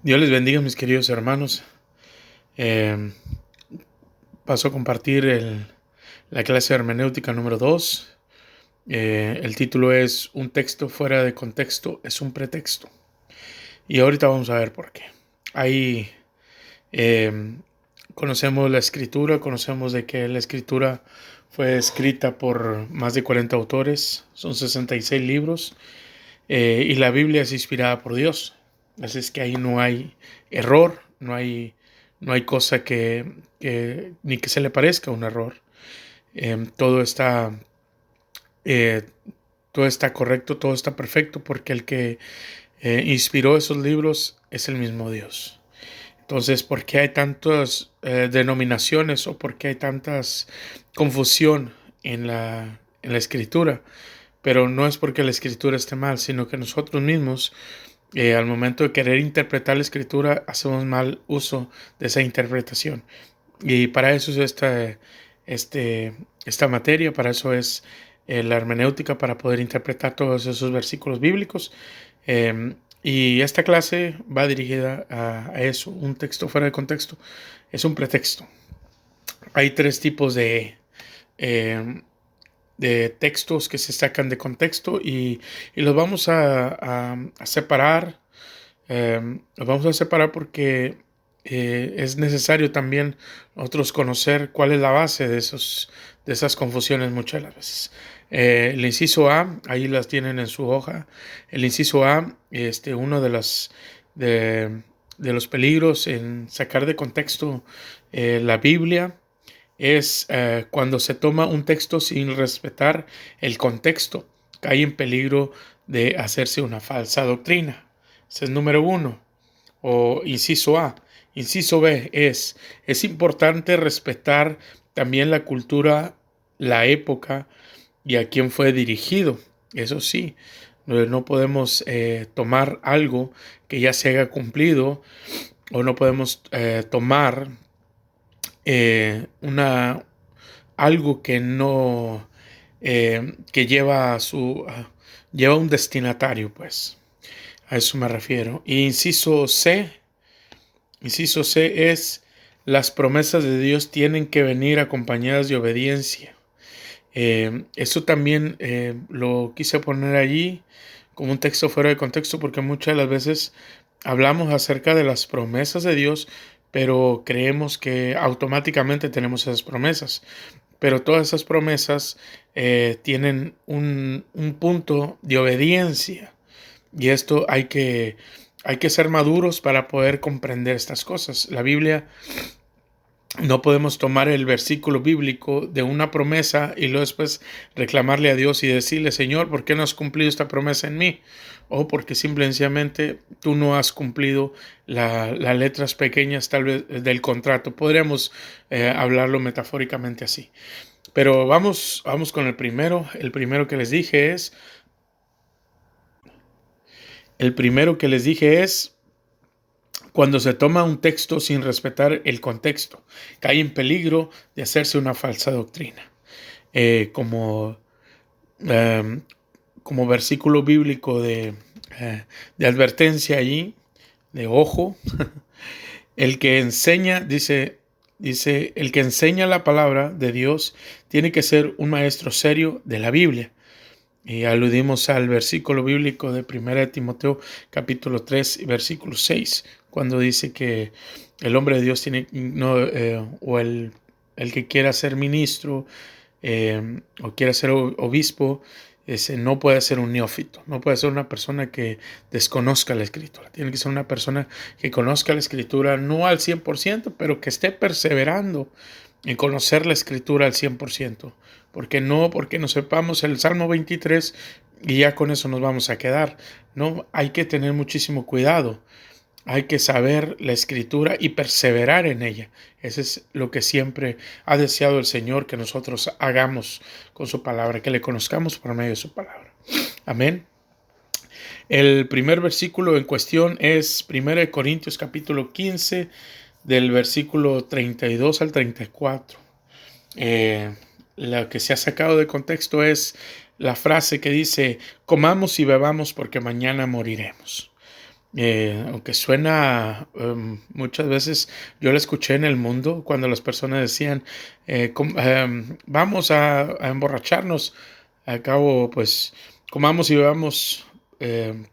Dios les bendiga, mis queridos hermanos. Eh, Paso a compartir la clase de hermenéutica número 2. El título es Un texto fuera de contexto es un pretexto. Y ahorita vamos a ver por qué. Ahí eh, conocemos la escritura, conocemos de que la escritura fue escrita por más de 40 autores, son 66 libros, y la Biblia es inspirada por Dios. Así es que ahí no hay error, no hay cosa que ni que se le parezca un error. Eh, todo está eh, todo está correcto, todo está perfecto, porque el que inspiró esos libros es el mismo Dios. Entonces, ¿por qué hay tantas denominaciones o por qué hay tantas confusión en la escritura? Pero no es porque la escritura esté mal, sino que nosotros mismos, al momento de querer interpretar la escritura, hacemos mal uso de esa interpretación. Y para eso es esta materia, para eso es la hermenéutica, para poder interpretar todos esos versículos bíblicos. Y esta clase va dirigida a eso. Un texto fuera de contexto es un pretexto. Hay tres tipos eh, de textos que se sacan de contexto y los vamos a separar. Los vamos a separar porque es necesario también nosotros conocer cuál es la base de esas confusiones muchas de las veces. El inciso A, ahí las tienen en su hoja. El inciso A, uno de, de los peligros en sacar de contexto la Biblia es cuando se toma un texto sin respetar el contexto, cae en peligro de hacerse una falsa doctrina. Ese es número uno. O inciso A. Inciso B es importante respetar también la cultura, la época y a quién fue dirigido. Eso sí, no podemos tomar algo que ya se haya cumplido, o no podemos tomar algo que no que lleva un destinatario, pues. A eso me refiero. Y inciso C es: las promesas de Dios tienen que venir acompañadas de obediencia. Eso también lo quise poner allí como un texto fuera de contexto, porque muchas de las veces hablamos acerca de las promesas de Dios, pero creemos que automáticamente tenemos esas promesas. Pero todas esas promesas tienen un punto de obediencia. Y esto hay que ser maduros para poder comprender estas cosas. La Biblia, no podemos tomar el versículo bíblico de una promesa y luego después reclamarle a Dios y decirle: Señor, ¿por qué no has cumplido esta promesa en mí? O porque simplemente tú no has cumplido las letras pequeñas tal vez del contrato. Podríamos hablarlo metafóricamente así. Pero vamos con el primero. El primero que les dije es cuando se toma un texto sin respetar el contexto, cae en peligro de hacerse una falsa doctrina. Eh, como, eh, Como versículo bíblico de advertencia allí, de ojo, el que enseña, dice, el que enseña la palabra de Dios tiene que ser un maestro serio de la Biblia. Y aludimos al versículo bíblico de 1 Timoteo capítulo 3 y versículo 6, cuando dice que el hombre de Dios tiene, no, o el que quiera ser ministro o quiera ser obispo, no puede ser un neófito, no puede ser una persona que desconozca la escritura. Tiene que ser una persona que conozca la escritura, no al 100%, pero que esté perseverando en conocer la escritura al 100%. Porque no sepamos el Salmo 23 y ya con eso nos vamos a quedar. No, hay que tener muchísimo cuidado. Hay que saber la escritura y perseverar en ella. Eso es lo que siempre ha deseado el Señor que nosotros hagamos con su palabra, que le conozcamos por medio de su palabra. Amén. El primer versículo en cuestión es 1 Corintios capítulo 15, del versículo 32 al 34. Lo que se ha sacado de contexto es la frase que dice: comamos y bebamos porque mañana moriremos. Aunque suena, muchas veces yo lo escuché en el mundo cuando las personas decían, vamos a emborracharnos, al cabo pues comamos y bebamos,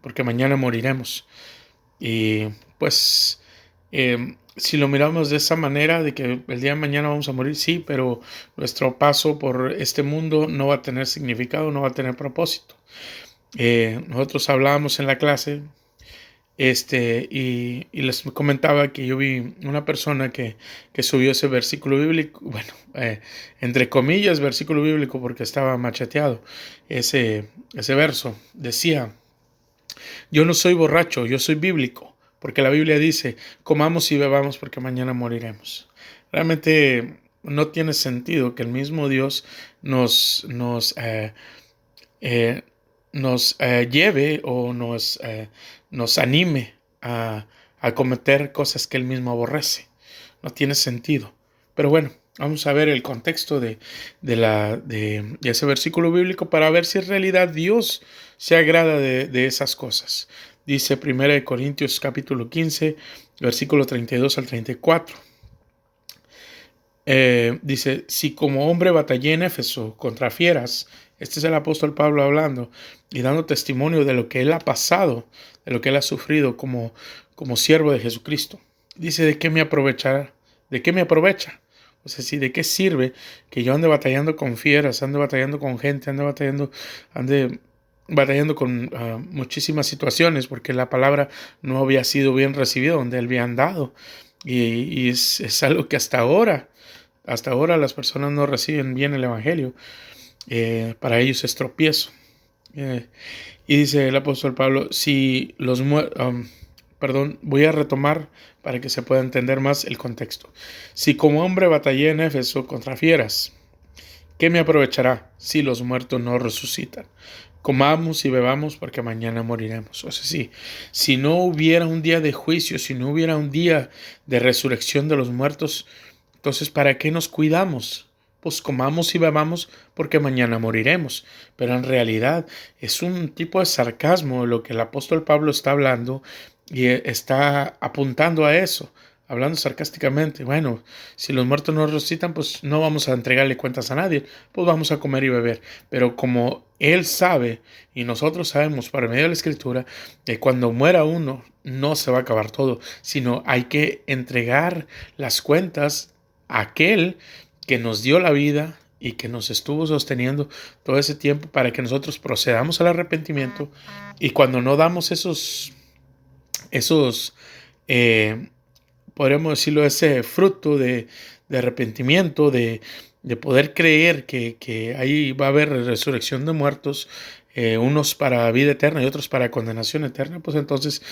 porque mañana moriremos. Y pues si lo miramos de esa manera, de que el día de mañana vamos a morir, sí, pero nuestro paso por este mundo no va a tener significado, no va a tener propósito. Nosotros hablábamos en la clase, y les comentaba que yo vi una persona que subió ese versículo bíblico, bueno, entre comillas versículo bíblico porque estaba macheteado, ese verso decía: yo no soy borracho, yo soy bíblico, porque la Biblia dice, comamos y bebamos porque mañana moriremos. Realmente no tiene sentido que el mismo Dios eh, nos lleve o nos anime a cometer cosas que Él mismo aborrece. No tiene sentido. Pero bueno, vamos a ver el contexto de ese versículo bíblico para ver si en realidad Dios se agrada de esas cosas. Dice 1 Corintios capítulo 15, versículo 32 al 34. Dice, si como hombre batallé en Éfeso contra fieras, este es el apóstol Pablo hablando y dando testimonio de lo que él ha pasado, de lo que él ha sufrido como siervo de Jesucristo. Dice, ¿de qué me aprovechará? ¿De qué me aprovecha? O sea, sí, ¿de qué sirve que yo ande batallando con fieras, ande batallando con gente, ande batallando con muchísimas situaciones, porque la palabra no había sido bien recibida donde él había andado? Y es algo que hasta ahora las personas no reciben bien el Evangelio. Para ellos es tropiezo. Y dice el apóstol Pablo, si los perdón, voy a retomar para que se pueda entender más el contexto. Si como hombre batallé en Éfeso contra fieras, ¿qué me aprovechará si los muertos no resucitan? Comamos y bebamos porque mañana moriremos. O sea, si no hubiera un día de juicio, si no hubiera un día de resurrección de los muertos, entonces ¿para qué nos cuidamos? Pues comamos y bebamos porque mañana moriremos. Pero en realidad es un tipo de sarcasmo lo que el apóstol Pablo está hablando y está apuntando a eso, hablando sarcásticamente. Bueno, si los muertos no resucitan, pues no vamos a entregarle cuentas a nadie, pues vamos a comer y beber. Pero como él sabe y nosotros sabemos por medio de la escritura que cuando muera uno no se va a acabar todo, sino hay que entregar las cuentas a aquel que nos dio la vida y que nos estuvo sosteniendo todo ese tiempo para que nosotros procedamos al arrepentimiento. Y cuando no damos esos podríamos decirlo, ese fruto de arrepentimiento, de poder creer que ahí va a haber resurrección de muertos, unos para vida eterna y otros para condenación eterna, pues entonces,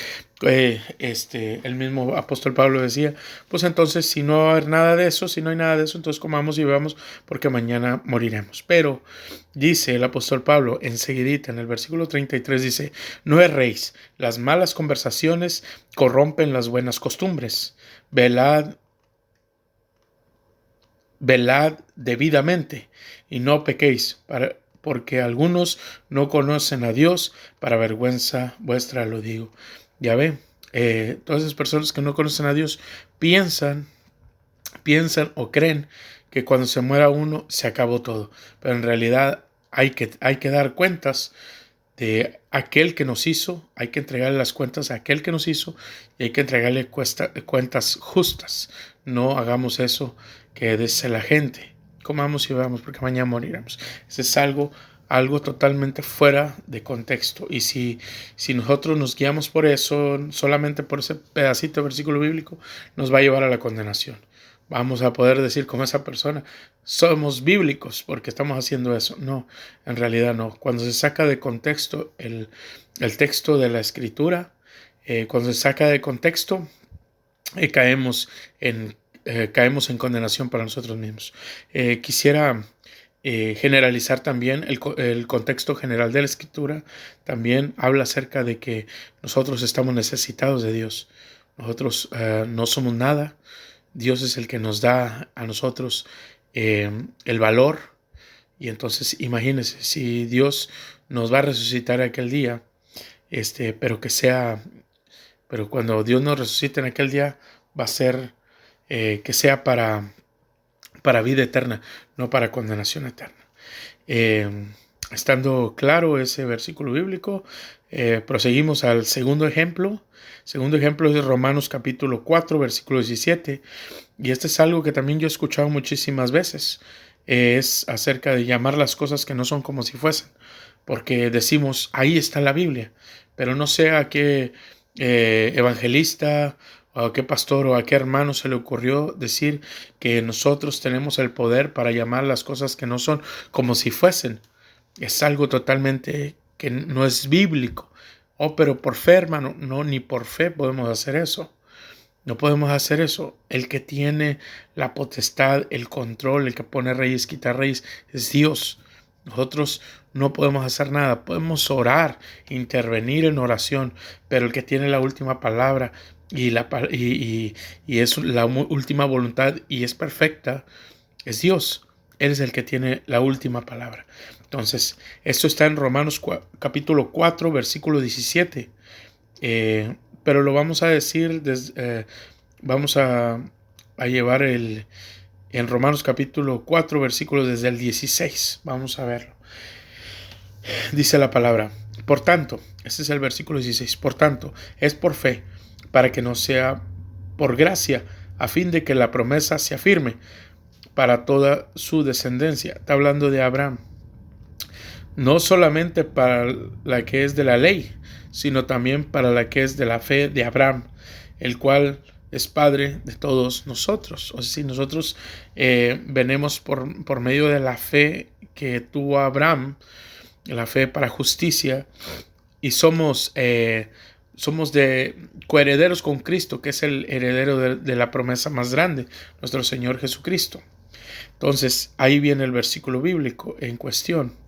el mismo apóstol Pablo decía, pues entonces si no va a haber nada de eso, si no hay nada de eso, entonces comamos y bebamos porque mañana moriremos. Pero dice el apóstol Pablo enseguidita en el versículo 33, dice, no erréis, las malas conversaciones corrompen las buenas costumbres. Velad debidamente y no pequéis, porque algunos no conocen a Dios, para vergüenza vuestra lo digo. Ya ve, todas esas personas que no conocen a Dios piensan o creen que cuando se muera uno se acabó todo, pero en realidad hay que dar cuentas de aquel que nos hizo, hay que entregarle las cuentas a aquel que nos hizo y hay que entregarle cuentas justas. No hagamos eso que dice la gente, comamos y bebamos porque mañana moriremos. Eso es algo totalmente fuera de contexto. Y si nosotros nos guiamos por eso, solamente por ese pedacito de versículo bíblico, nos va a llevar a la condenación. Vamos a poder decir como esa persona, somos bíblicos porque estamos haciendo eso. No, en realidad no. Cuando se saca de contexto el texto de la escritura, cuando se saca de contexto, caemos en condenación para nosotros mismos. Quisiera generalizar también el contexto general de la escritura. También habla acerca de que nosotros estamos necesitados de Dios. Nosotros no somos nada. Dios es el que nos da a nosotros el valor. Y entonces imagínense, si Dios nos va a resucitar aquel día, pero que sea pero cuando Dios nos resucite en aquel día va a ser que sea para vida eterna, no para condenación eterna. Estando claro ese versículo bíblico, proseguimos al segundo ejemplo. Segundo ejemplo es Romanos capítulo 4, versículo 17. Y este es algo que también yo he escuchado muchísimas veces. Es acerca de llamar las cosas que no son como si fuesen. Porque decimos, ahí está la Biblia. Pero no sé a qué evangelista o a qué pastor o a qué hermano se le ocurrió decir que nosotros tenemos el poder para llamar las cosas que no son como si fuesen. Es algo totalmente que no es bíblico. Oh, pero por fe, hermano, no, ni por fe podemos hacer eso. No podemos hacer eso. El que tiene la potestad, el control, el que pone reyes, quita reyes, es Dios. Nosotros no podemos hacer nada. Podemos orar, intervenir en oración, pero el que tiene la última palabra y es la última voluntad y es perfecta, es Dios. Él es el que tiene la última palabra. Entonces, esto está en Romanos capítulo 4, versículo 17. Pero lo vamos a decir, vamos a llevar en Romanos capítulo 4, versículo desde el 16. Vamos a verlo. Dice la palabra, por tanto, este es el versículo 16, por tanto, es por fe, para que no sea por gracia, a fin de que la promesa se afirme para toda su descendencia. Está hablando de Abraham. No solamente para la que es de la ley, sino también para la que es de la fe de Abraham, el cual es padre de todos nosotros. O sea, si nosotros venimos por medio de la fe que tuvo Abraham, la fe para justicia, y somos de coherederos con Cristo, que es el heredero de la promesa más grande, nuestro Señor Jesucristo. Entonces, ahí viene el versículo bíblico en cuestión.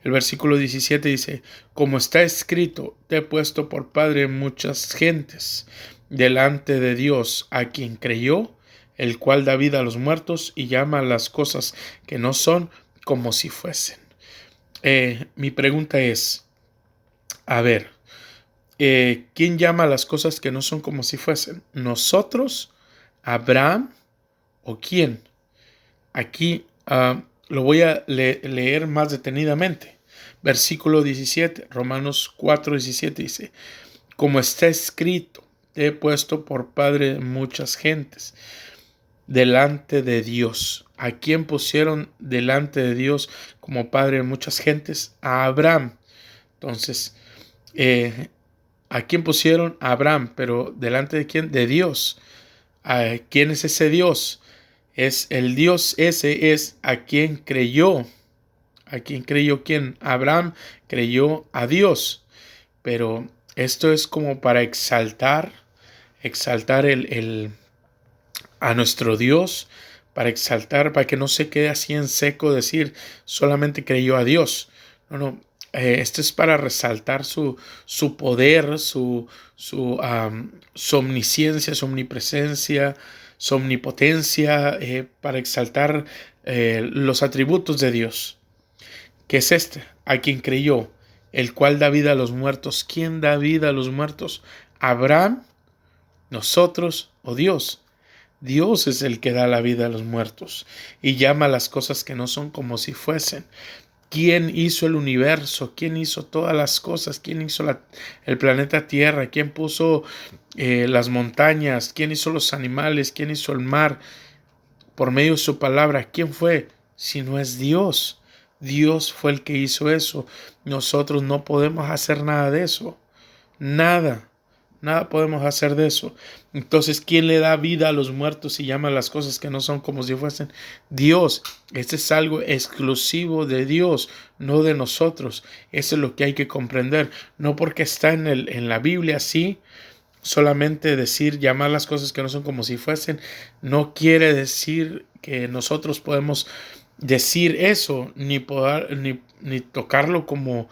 El versículo 17 dice, como está escrito, te he puesto por padre muchas gentes delante de Dios, a quien creyó, el cual da vida a los muertos y llama a las cosas que no son como si fuesen. Mi pregunta es, a ver, ¿quién llama a las cosas que no son como si fuesen? ¿Nosotros? ¿Abraham? ¿O quién? Aquí lo voy a leer más detenidamente. Versículo 17, Romanos 4, 17 dice, como está escrito, te he puesto por padre de muchas gentes delante de Dios. ¿A quién pusieron delante de Dios como padre de muchas gentes? A Abraham. Entonces, ¿a quién pusieron? A Abraham, pero ¿delante de quién? De Dios. ¿Quién es ese Dios? Es el Dios ese es a quien creyó. ¿A quién creyó quién? Abraham creyó a Dios. Pero esto es como para exaltar a nuestro Dios, para que no se quede así en seco decir solamente creyó a Dios. No, esto es para resaltar su poder, su omnisciencia, su omnipresencia, su omnipotencia, para exaltar los atributos de Dios. ¿Qué es este? A quien creyó, el cual da vida a los muertos. ¿Quién da vida a los muertos? ¿Abraham, nosotros o Dios? Dios es el que da la vida a los muertos y llama a las cosas que no son como si fuesen. ¿Quién hizo el universo? ¿Quién hizo todas las cosas? ¿Quién hizo el planeta Tierra? ¿Quién puso las montañas? ¿Quién hizo los animales? ¿Quién hizo el mar? Por medio de su palabra, ¿quién fue? Si no es Dios. Dios fue el que hizo eso. Nosotros no podemos hacer nada de eso. Nada. Nada podemos hacer de eso. Entonces, ¿quién le da vida a los muertos y llama a las cosas que no son como si fuesen? Dios. Este es algo exclusivo de Dios, no de nosotros. Eso es lo que hay que comprender. No porque está en la Biblia, sí. Solamente decir, llamar las cosas que no son como si fuesen, no quiere decir que nosotros podemos decir eso, ni tocarlo como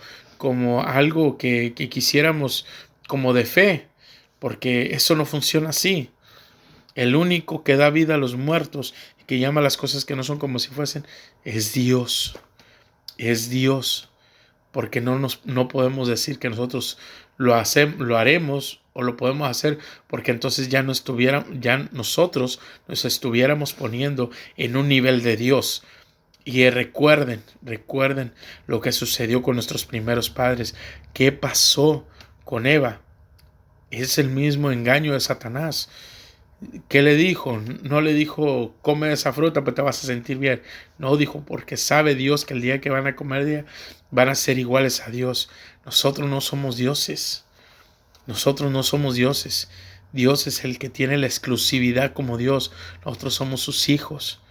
algo que quisiéramos como de fe, porque eso no funciona así. El único que da vida a los muertos y que llama las cosas que no son como si fuesen es Dios. Es Dios. Porque no podemos decir que nosotros lo haremos o lo podemos hacer porque entonces ya nosotros nos estuviéramos poniendo en un nivel de Dios. Y recuerden lo que sucedió con nuestros primeros padres. ¿Qué pasó con Eva? Es el mismo engaño de Satanás. ¿Qué le dijo? No le dijo, come esa fruta, pues te vas a sentir bien. No, dijo, porque sabe Dios que el día que van a comer van a ser iguales a Dios. Nosotros no somos dioses. Nosotros no somos dioses. Dios es el que tiene la exclusividad como Dios. Nosotros somos sus hijos.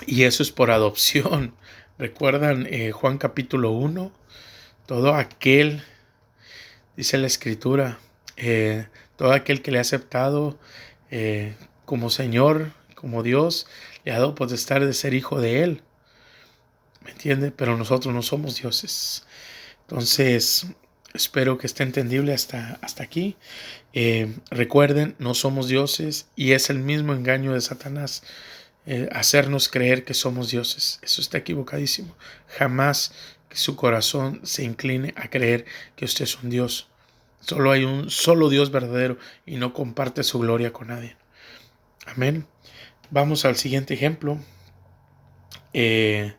Y eso es por adopción. ¿Recuerdan Juan capítulo 1? Todo aquel, dice la Escritura, todo aquel que le ha aceptado como Señor, como Dios, le ha dado potestad de ser hijo de Él. ¿Me entiende? Pero nosotros no somos dioses. Entonces, espero que esté entendible hasta aquí. Recuerden, no somos dioses y es el mismo engaño de Satanás. Hacernos creer que somos dioses. Eso está equivocadísimo. Jamás que su corazón se incline a creer que usted es un Dios. Solo hay un solo Dios verdadero y no comparte su gloria con nadie. Amén. Vamos al siguiente ejemplo. Es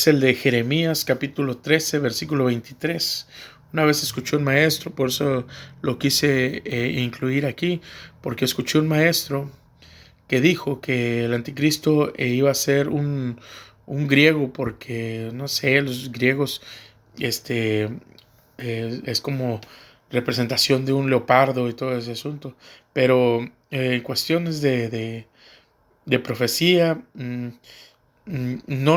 el de Jeremías capítulo 13, versículo 23. Una vez escuché un maestro, por eso lo quise incluir aquí, porque escuché un maestro que dijo que el anticristo iba a ser un griego, porque, no sé, los griegos es como representación de un leopardo y todo ese asunto. Pero en cuestiones de profecía, no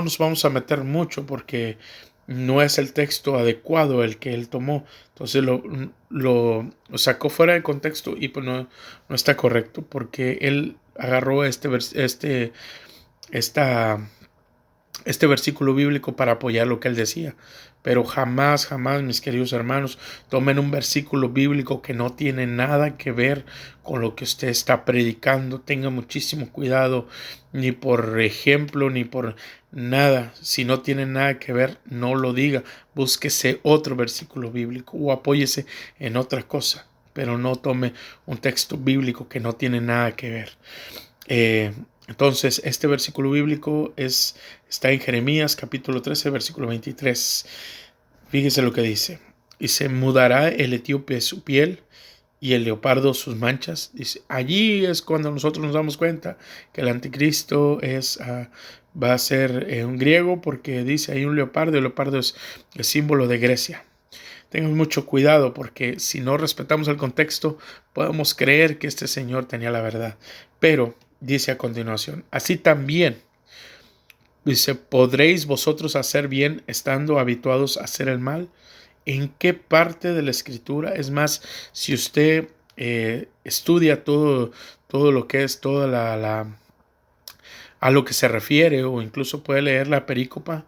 nos vamos a meter mucho porque no es el texto adecuado el que él tomó. Entonces lo sacó fuera de contexto y pues no está correcto, porque él agarró este versículo bíblico para apoyar lo que él decía. Pero jamás, mis queridos hermanos, tomen un versículo bíblico que no tiene nada que ver con lo que usted está predicando. Tenga muchísimo cuidado, ni por ejemplo, ni por nada. Si no tiene nada que ver, no lo diga. Búsquese otro versículo bíblico o apóyese en otra cosa. Pero no tome un texto bíblico que no tiene nada que ver. Entonces, este versículo bíblico está en Jeremías capítulo 13, versículo 23. Fíjese lo que dice. Y se mudará el etíope su piel y el leopardo sus manchas. Dice, allí es cuando nosotros nos damos cuenta que el anticristo va a ser un griego, porque dice ahí un leopardo. El leopardo es el símbolo de Grecia. Tengan mucho cuidado, porque si no respetamos el contexto, podemos creer que este señor tenía la verdad. Pero dice a continuación, así también, dice, ¿podréis vosotros hacer bien estando habituados a hacer el mal? ¿En qué parte de la Escritura? Es más, si usted estudia todo lo que es a lo que se refiere, o incluso puede leer la perícopa,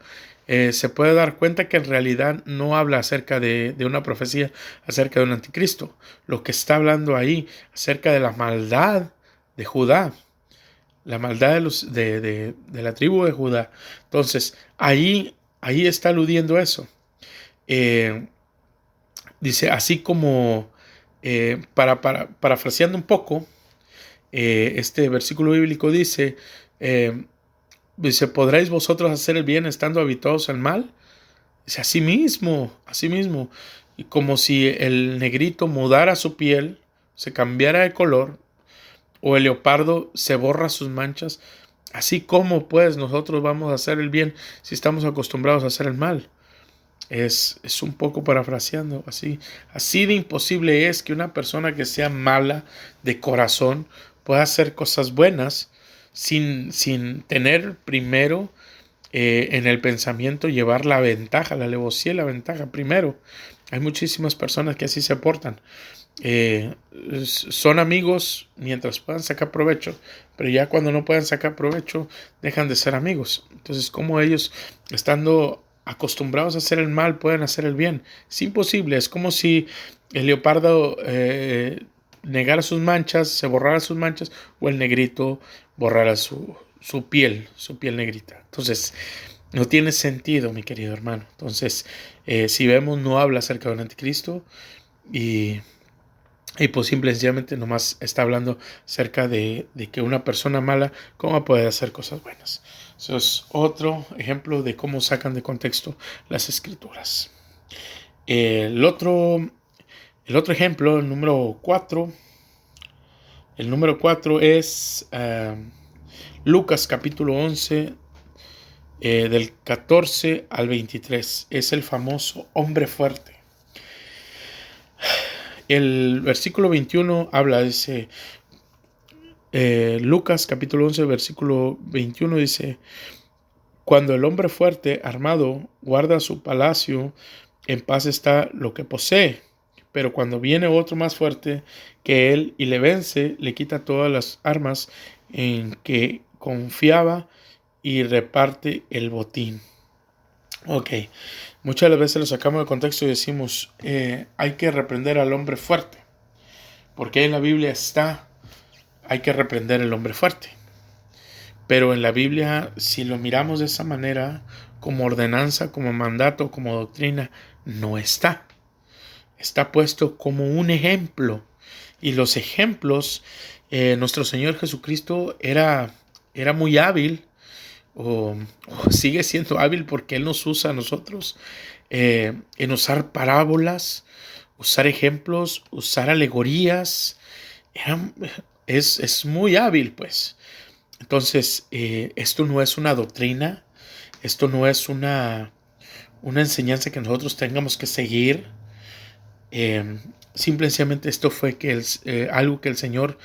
se puede dar cuenta que en realidad no habla acerca de una profecía acerca de un anticristo. Lo que está hablando ahí acerca de la maldad de Judá, la maldad de la tribu de Judá. Entonces, ahí está aludiendo eso. Dice, así como, parafraseando un poco, este versículo bíblico dice, ¿podréis vosotros hacer el bien estando habituados al mal? Dice, así mismo, y como si el negrito mudara su piel, se cambiara de color, o el leopardo se borra sus manchas, así como pues nosotros vamos a hacer el bien si estamos acostumbrados a hacer el mal. Es un poco parafraseando, así de imposible es que una persona que sea mala de corazón pueda hacer cosas buenas sin tener primero en el pensamiento llevar la ventaja, la alevosía y la ventaja primero. Hay muchísimas personas que así se portan. Son amigos mientras puedan sacar provecho, pero ya cuando no puedan sacar provecho dejan de ser amigos. Entonces, ¿cómo ellos, estando acostumbrados a hacer el mal, pueden hacer el bien? Es imposible. Es como si el leopardo negara sus manchas, se borrara sus manchas, o el negrito borrara su piel negrita. Entonces, No tiene sentido, mi querido hermano. Entonces, si vemos, no habla acerca de un anticristo y, y pues simple y sencillamente nomás está hablando acerca de que una persona mala, ¿cómo puede hacer cosas buenas? Eso es otro ejemplo de cómo sacan de contexto las escrituras. El otro ejemplo, el número 4. El número 4 es Lucas capítulo 11, del 14 al 23. Es el famoso hombre fuerte. El versículo 21 habla, dice, Lucas capítulo 11, versículo 21 dice, cuando el hombre fuerte, armado, guarda su palacio, en paz está lo que posee. Pero cuando viene otro más fuerte que él y le vence, le quita todas las armas en que confiaba y reparte el botín. Ok, muchas de las veces lo sacamos de contexto y decimos, hay que reprender al hombre fuerte. Porque en la Biblia está, hay que reprender al hombre fuerte. Pero en la Biblia, si lo miramos de esa manera, como ordenanza, como mandato, como doctrina, no está. Está puesto como un ejemplo. Y los ejemplos, nuestro Señor Jesucristo era muy hábil, o sigue siendo hábil porque Él nos usa a nosotros en usar parábolas, usar ejemplos, usar alegorías. Es muy hábil, pues. Entonces, esto no es una doctrina, esto no es una enseñanza que nosotros tengamos que seguir. Simplemente esto fue algo que el Señor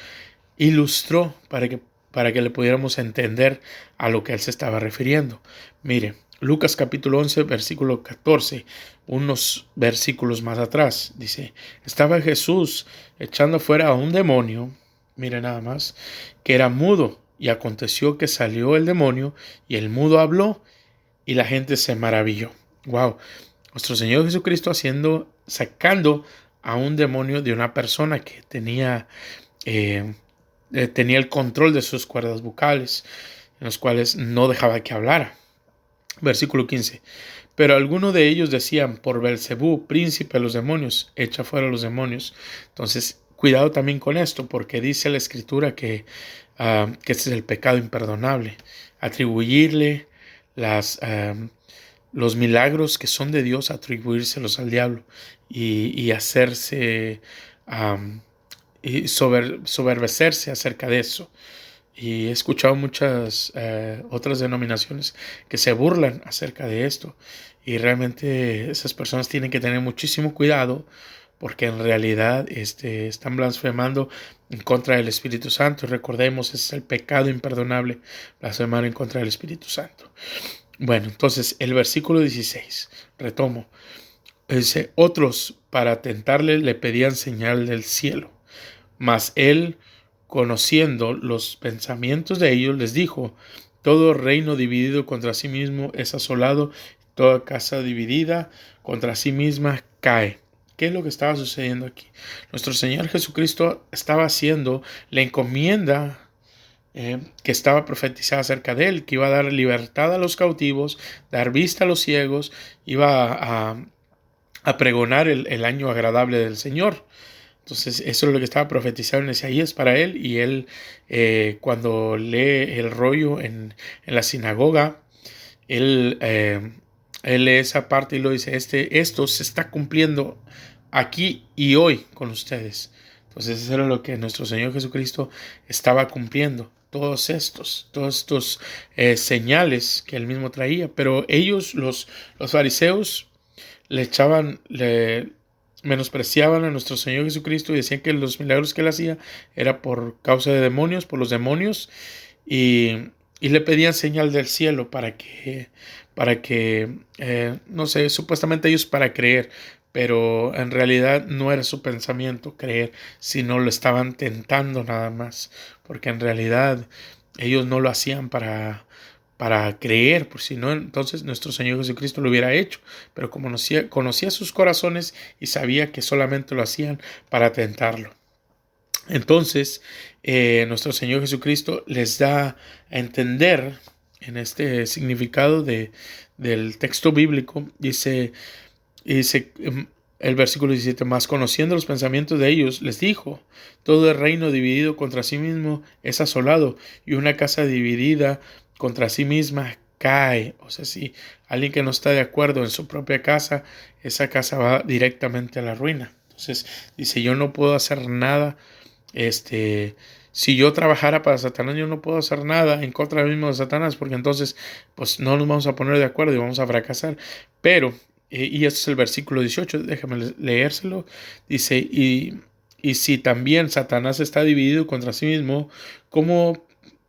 ilustró para que le pudiéramos entender a lo que Él se estaba refiriendo. Mire, Lucas capítulo 11, versículo 14, unos versículos más atrás, dice, estaba Jesús echando fuera a un demonio, mire nada más, que era mudo, y aconteció que salió el demonio, y el mudo habló, y la gente se maravilló. Wow, nuestro Señor Jesucristo sacando a un demonio de una persona que tenía el control de sus cuerdas vocales, en los cuales no dejaba que hablara. Versículo 15. Pero algunos de ellos decían, por Belcebú, príncipe de los demonios, echa fuera a los demonios. Entonces, cuidado también con esto, porque dice la Escritura que este es el pecado imperdonable. Atribuirle los milagros que son de Dios, atribuírselos al diablo y hacerse y soberbecerse acerca de eso. Y he escuchado muchas otras denominaciones que se burlan acerca de esto. Y realmente esas personas tienen que tener muchísimo cuidado porque en realidad están blasfemando en contra del Espíritu Santo. Y recordemos, es el pecado imperdonable, blasfemar en contra del Espíritu Santo. Bueno, entonces el versículo 16, retomo. Dice, otros para tentarle le pedían señal del cielo. Mas él, conociendo los pensamientos de ellos, les dijo, todo reino dividido contra sí mismo es asolado, toda casa dividida contra sí misma cae. ¿Qué es lo que estaba sucediendo aquí? Nuestro Señor Jesucristo estaba haciendo la encomienda que estaba profetizada acerca de él, que iba a dar libertad a los cautivos, dar vista a los ciegos, iba a pregonar el año agradable del Señor. Entonces eso es lo que estaba profetizado en Isaías para él, y él cuando lee el rollo en la sinagoga, él lee esa parte y lo dice, esto se está cumpliendo aquí y hoy con ustedes. Entonces eso era lo que nuestro Señor Jesucristo estaba cumpliendo, todos estos señales que él mismo traía, pero ellos, los fariseos, le menospreciaban a nuestro Señor Jesucristo y decían que los milagros que él hacía era por causa de demonios, por los demonios, y le pedían señal del cielo para que no sé, supuestamente ellos para creer, pero en realidad no era su pensamiento creer, sino lo estaban tentando nada más, porque en realidad ellos no lo hacían para creer, por si no, entonces nuestro Señor Jesucristo lo hubiera hecho, pero como conocía sus corazones y sabía que solamente lo hacían para tentarlo. Entonces, nuestro Señor Jesucristo les da a entender en este significado del texto bíblico, dice el versículo 17, más conociendo los pensamientos de ellos, les dijo, todo el reino dividido contra sí mismo es asolado, y una casa dividida contra sí misma cae. O sea, si alguien que no está de acuerdo en su propia casa, esa casa va directamente a la ruina. Entonces dice, yo no puedo hacer nada, si yo trabajara para Satanás, yo no puedo hacer nada en contra del mismo de Satanás, porque entonces pues no nos vamos a poner de acuerdo y vamos a fracasar. Pero, y este es el versículo 18, déjame leérselo, dice, y si también Satanás está dividido contra sí mismo, ¿cómo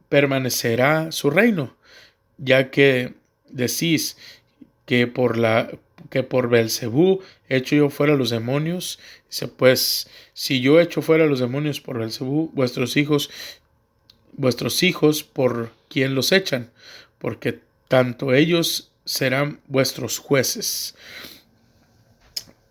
permanecerá su reino? Ya que decís que por Belcebú echo yo fuera los demonios. Dice, pues si yo echo fuera los demonios por Belcebú, vuestros hijos por quién los echan, porque tanto ellos serán vuestros jueces.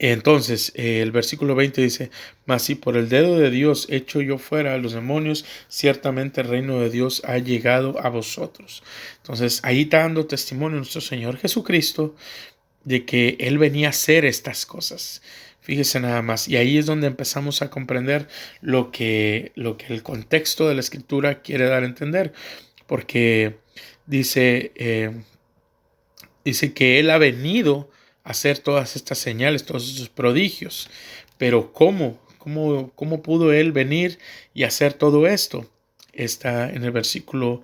Entonces, el versículo 20 dice, mas si por el dedo de Dios echo yo fuera a los demonios, ciertamente el reino de Dios ha llegado a vosotros. Entonces, ahí está dando testimonio nuestro Señor Jesucristo de que Él venía a hacer estas cosas. Fíjese nada más. Y ahí es donde empezamos a comprender lo que el contexto de la Escritura quiere dar a entender. Porque dice, dice que Él ha venido a hacer todas estas señales, todos estos prodigios. Pero ¿cómo pudo Él venir y hacer todo esto? Está en el versículo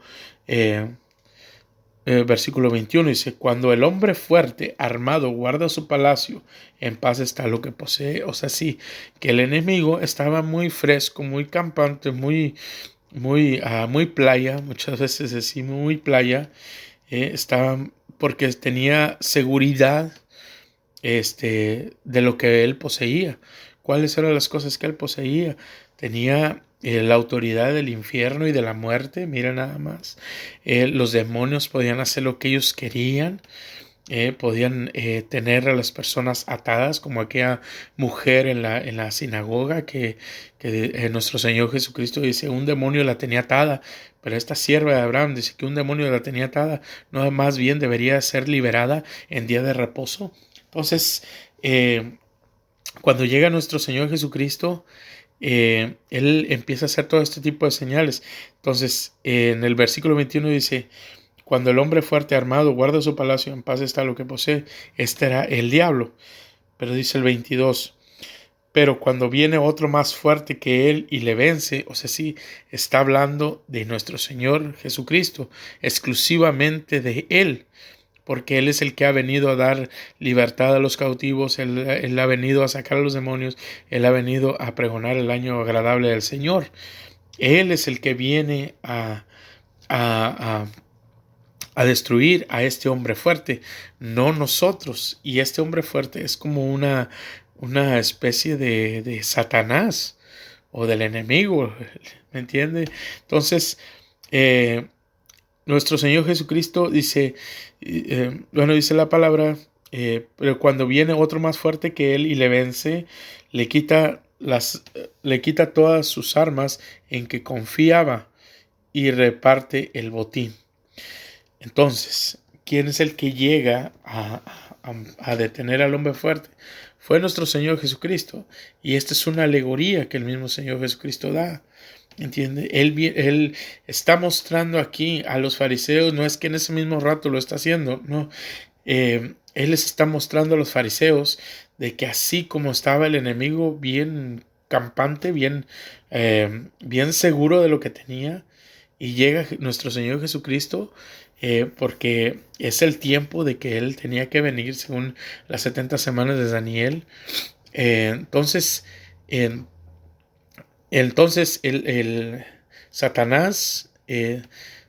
21 dice, cuando el hombre fuerte, armado, guarda su palacio, en paz está lo que posee. O sea, sí, que el enemigo estaba muy fresco, muy campante, muy playa, muchas veces decimos muy playa, estaba porque tenía seguridad de lo que él poseía. ¿Cuáles eran las cosas que él poseía? Tenía la autoridad del infierno y de la muerte, mira nada más. Los demonios podían hacer lo que ellos querían. Podían tener a las personas atadas, como aquella mujer en la sinagoga que nuestro Señor Jesucristo dice, un demonio la tenía atada, pero esta sierva de Abraham dice que un demonio la tenía atada, no, más bien debería ser liberada en día de reposo. Entonces, cuando llega nuestro Señor Jesucristo, Él empieza a hacer todo este tipo de señales. Entonces, en el versículo 21 dice, cuando el hombre fuerte armado guarda su palacio, en paz está lo que posee. Este era el diablo. Pero dice el 22, pero cuando viene otro más fuerte que él y le vence, o sea, sí, está hablando de nuestro Señor Jesucristo, exclusivamente de Él, porque Él es el que ha venido a dar libertad a los cautivos, Él ha venido a sacar a los demonios, Él ha venido a pregonar el año agradable del Señor. Él es el que viene a destruir a este hombre fuerte, no nosotros. Y este hombre fuerte es como una especie de Satanás o del enemigo, ¿me entiende? Entonces, nuestro Señor Jesucristo dice, dice la palabra, pero cuando viene otro más fuerte que él y le vence, le quita todas sus armas en que confiaba y reparte el botín. Entonces, ¿quién es el que llega a detener al hombre fuerte? Fue nuestro Señor Jesucristo. Y esta es una alegoría que el mismo Señor Jesucristo da. ¿Entiende? Él está mostrando aquí a los fariseos, no es que en ese mismo rato lo está haciendo, no. Él les está mostrando a los fariseos de que así como estaba el enemigo bien campante, bien seguro de lo que tenía, y llega nuestro Señor Jesucristo, porque es el tiempo de que Él tenía que venir según las 70 semanas de Daniel. Entonces el Satanás,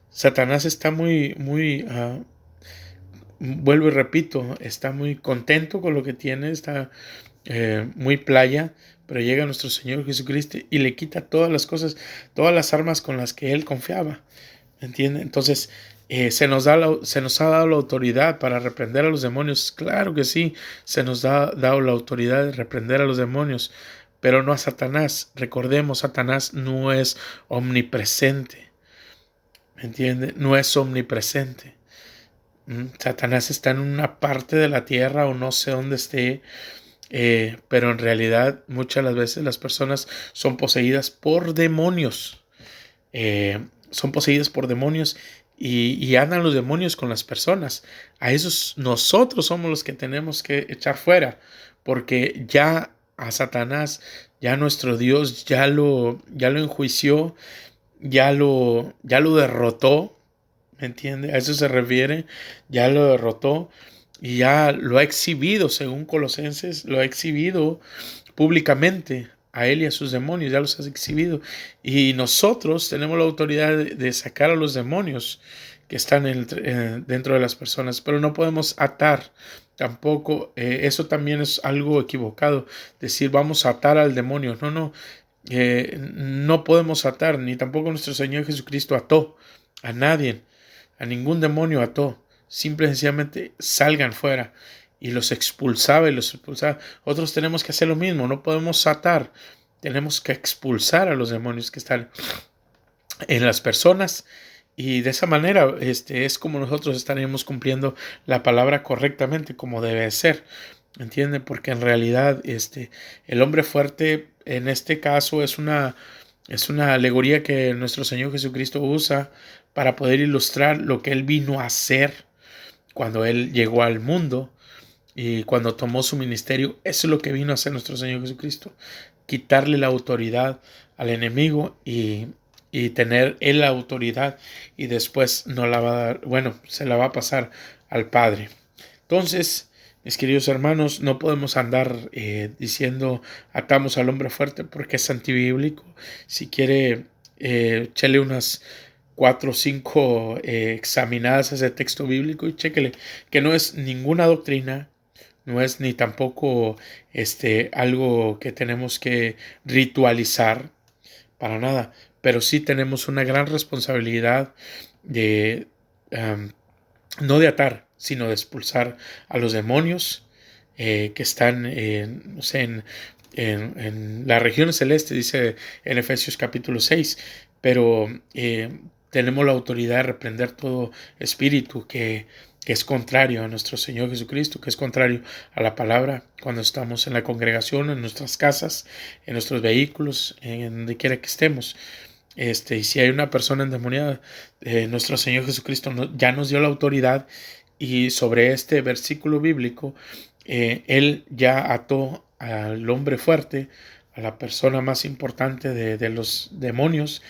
Satanás está vuelvo y repito, está muy contento con lo que tiene, está muy playa, pero llega nuestro Señor Jesucristo y le quita todas las cosas, todas las armas con las que él confiaba, ¿entiende? Entonces, se nos ha dado la autoridad para reprender a los demonios, claro que sí, se nos ha dado la autoridad de reprender a los demonios, pero no a Satanás. Recordemos, Satanás no es omnipresente, ¿me entiende? No es omnipresente. Satanás está en una parte de la tierra o no sé dónde esté, pero en realidad muchas de las veces las personas son poseídas por demonios. Son poseídas por demonios y andan los demonios con las personas. A esos nosotros somos los que tenemos que echar fuera, porque ya a Satanás, ya nuestro Dios ya lo enjuició, ya lo derrotó. ¿Me entiende? A eso se refiere. Ya lo derrotó y ya lo ha exhibido, según Colosenses, lo ha exhibido públicamente a él y a sus demonios, ya los ha exhibido. Y nosotros tenemos la autoridad de sacar a los demonios que están dentro de las personas, pero no podemos atar tampoco. Eso también es algo equivocado, decir vamos a atar al demonio. No, no, no podemos atar, ni tampoco nuestro Señor Jesucristo ató a nadie. A ningún demonio ató. Simple y sencillamente salgan fuera. Y los expulsaba y los expulsaba. Otros tenemos que hacer lo mismo. No podemos atar. Tenemos que expulsar a los demonios que están en las personas. Y de esa manera es como nosotros estaremos cumpliendo la palabra correctamente, como debe ser. ¿Entienden? Porque en realidad el hombre fuerte en este caso es una alegoría que nuestro Señor Jesucristo usa para poder ilustrar lo que Él vino a hacer cuando Él llegó al mundo y cuando tomó su ministerio. Eso es lo que vino a hacer nuestro Señor Jesucristo. Quitarle la autoridad al enemigo y tener Él la autoridad y después no la va a dar, bueno, se la va a pasar al Padre. Entonces, mis queridos hermanos, no podemos andar diciendo atamos al hombre fuerte porque es antibíblico. Si quiere, échele unas 4 o 5 examinadas a ese texto bíblico y chéquele que no es ninguna doctrina, no es ni tampoco algo que tenemos que ritualizar para nada, pero sí tenemos una gran responsabilidad de no de atar, sino de expulsar a los demonios que están no sé, en la región celeste, dice en Efesios capítulo 6, pero tenemos la autoridad de reprender todo espíritu que es contrario a nuestro Señor Jesucristo, que es contrario a la palabra cuando estamos en la congregación, en nuestras casas, en nuestros vehículos, en donde quiera que estemos. Y si hay una persona endemoniada, nuestro Señor Jesucristo ya nos dio la autoridad y sobre este versículo bíblico, Él ya ató al hombre fuerte, a la persona más importante de los demonios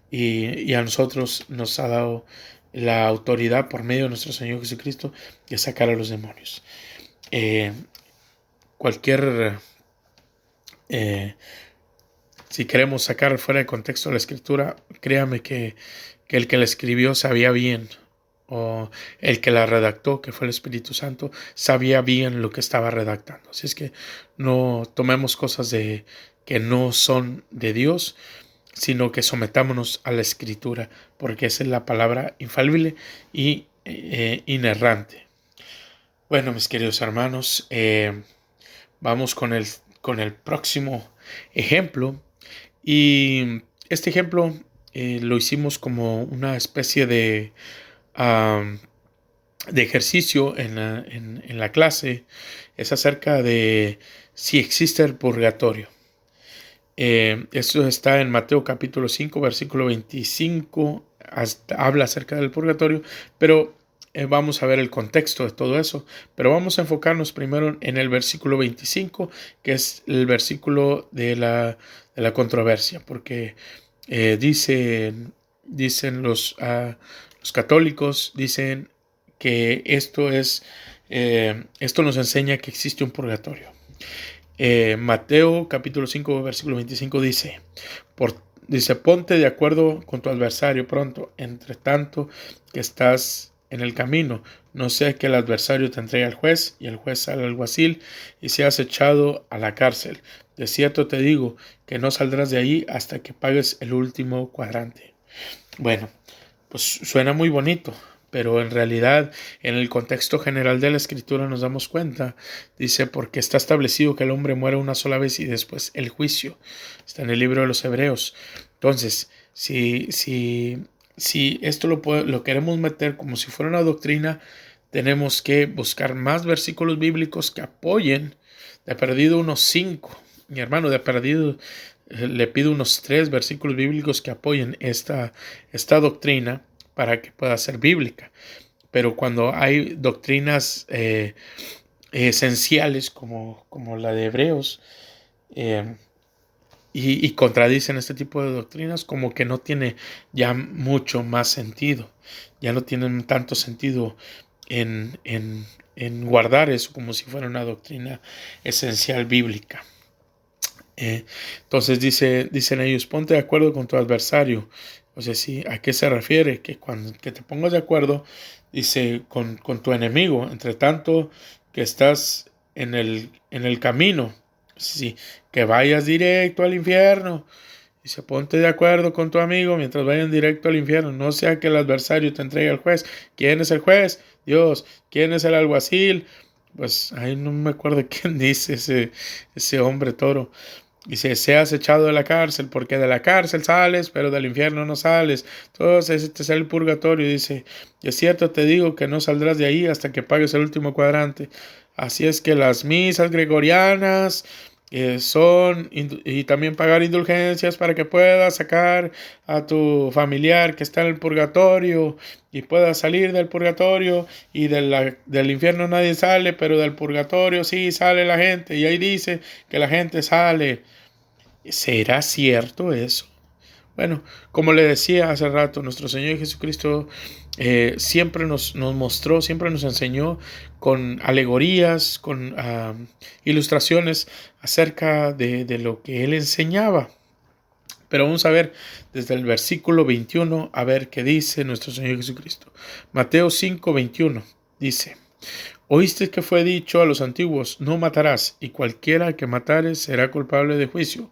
y a nosotros nos ha dado la autoridad por medio de nuestro Señor Jesucristo de sacar a los demonios. Cualquier... Si queremos sacar fuera de contexto la escritura, créame que el que la escribió sabía bien, o el que la redactó, que fue el Espíritu Santo, sabía bien lo que estaba redactando. Así es que no tomemos cosas que no son de Dios, sino que sometámonos a la escritura, porque esa es la palabra infalible y inerrante. Bueno, mis queridos hermanos, vamos con el próximo ejemplo. Y este ejemplo lo hicimos como una especie de ejercicio en la clase. Es acerca de si existe el purgatorio. Esto está en Mateo capítulo 5, versículo 25. Habla acerca del purgatorio, pero vamos a ver el contexto de todo eso. Pero vamos a enfocarnos primero en el versículo 25, que es el versículo de la controversia, porque dicen los católicos, dicen que esto nos enseña que existe un purgatorio. Mateo capítulo 5 versículo 25 dice, ponte de acuerdo con tu adversario pronto, entre tanto que estás en el camino, no sea que el adversario te entregue al juez y el juez al alguacil y seas echado a la cárcel. De cierto te digo que no saldrás de ahí hasta que pagues el último cuadrante. Bueno, pues suena muy bonito, pero en realidad en el contexto general de la escritura nos damos cuenta, dice, porque está establecido que el hombre muere una sola vez y después el juicio. Está en el libro de los Hebreos. Entonces, si esto lo queremos meter como si fuera una doctrina, tenemos que buscar más versículos bíblicos que apoyen. De perdido unos 5. Mi hermano, de perdido le pido unos 3 versículos bíblicos que apoyen esta doctrina para que pueda ser bíblica. Pero cuando hay doctrinas esenciales como la de Hebreos, y contradicen este tipo de doctrinas, como que no tiene ya mucho más sentido. Ya no tienen tanto sentido en guardar eso como si fuera una doctrina esencial bíblica. Entonces dicen ellos, ponte de acuerdo con tu adversario. O sea, ¿sí? ¿A qué se refiere? Que cuando te pongas de acuerdo, dice, con tu enemigo, entre tanto que estás en el camino, sí, que vayas directo al infierno. Dice, ponte de acuerdo con tu amigo mientras vayan directo al infierno. No sea que el adversario te entregue al juez. ¿Quién es el juez? Dios. ¿Quién es el alguacil? Pues ahí no me acuerdo quién dice ese hombre toro. Dice, seas echado de la cárcel, porque de la cárcel sales, pero del infierno no sales. Entonces este es el purgatorio. Dice, y es cierto te digo que no saldrás de ahí hasta que pagues el último cuadrante. Así es que las misas gregorianas y también pagar indulgencias para que puedas sacar a tu familiar que está en el purgatorio y pueda salir del purgatorio, y del infierno nadie sale, pero del purgatorio sí sale la gente, y ahí dice que la gente sale. ¿Será cierto eso? Bueno, como le decía hace rato, nuestro Señor Jesucristo siempre nos mostró, siempre nos enseñó con alegorías, con ilustraciones acerca de lo que Él enseñaba. Pero vamos a ver desde el versículo 21, a ver qué dice nuestro Señor Jesucristo. Mateo 5:21 dice, oíste que fue dicho a los antiguos, no matarás, y cualquiera que matare será culpable de juicio.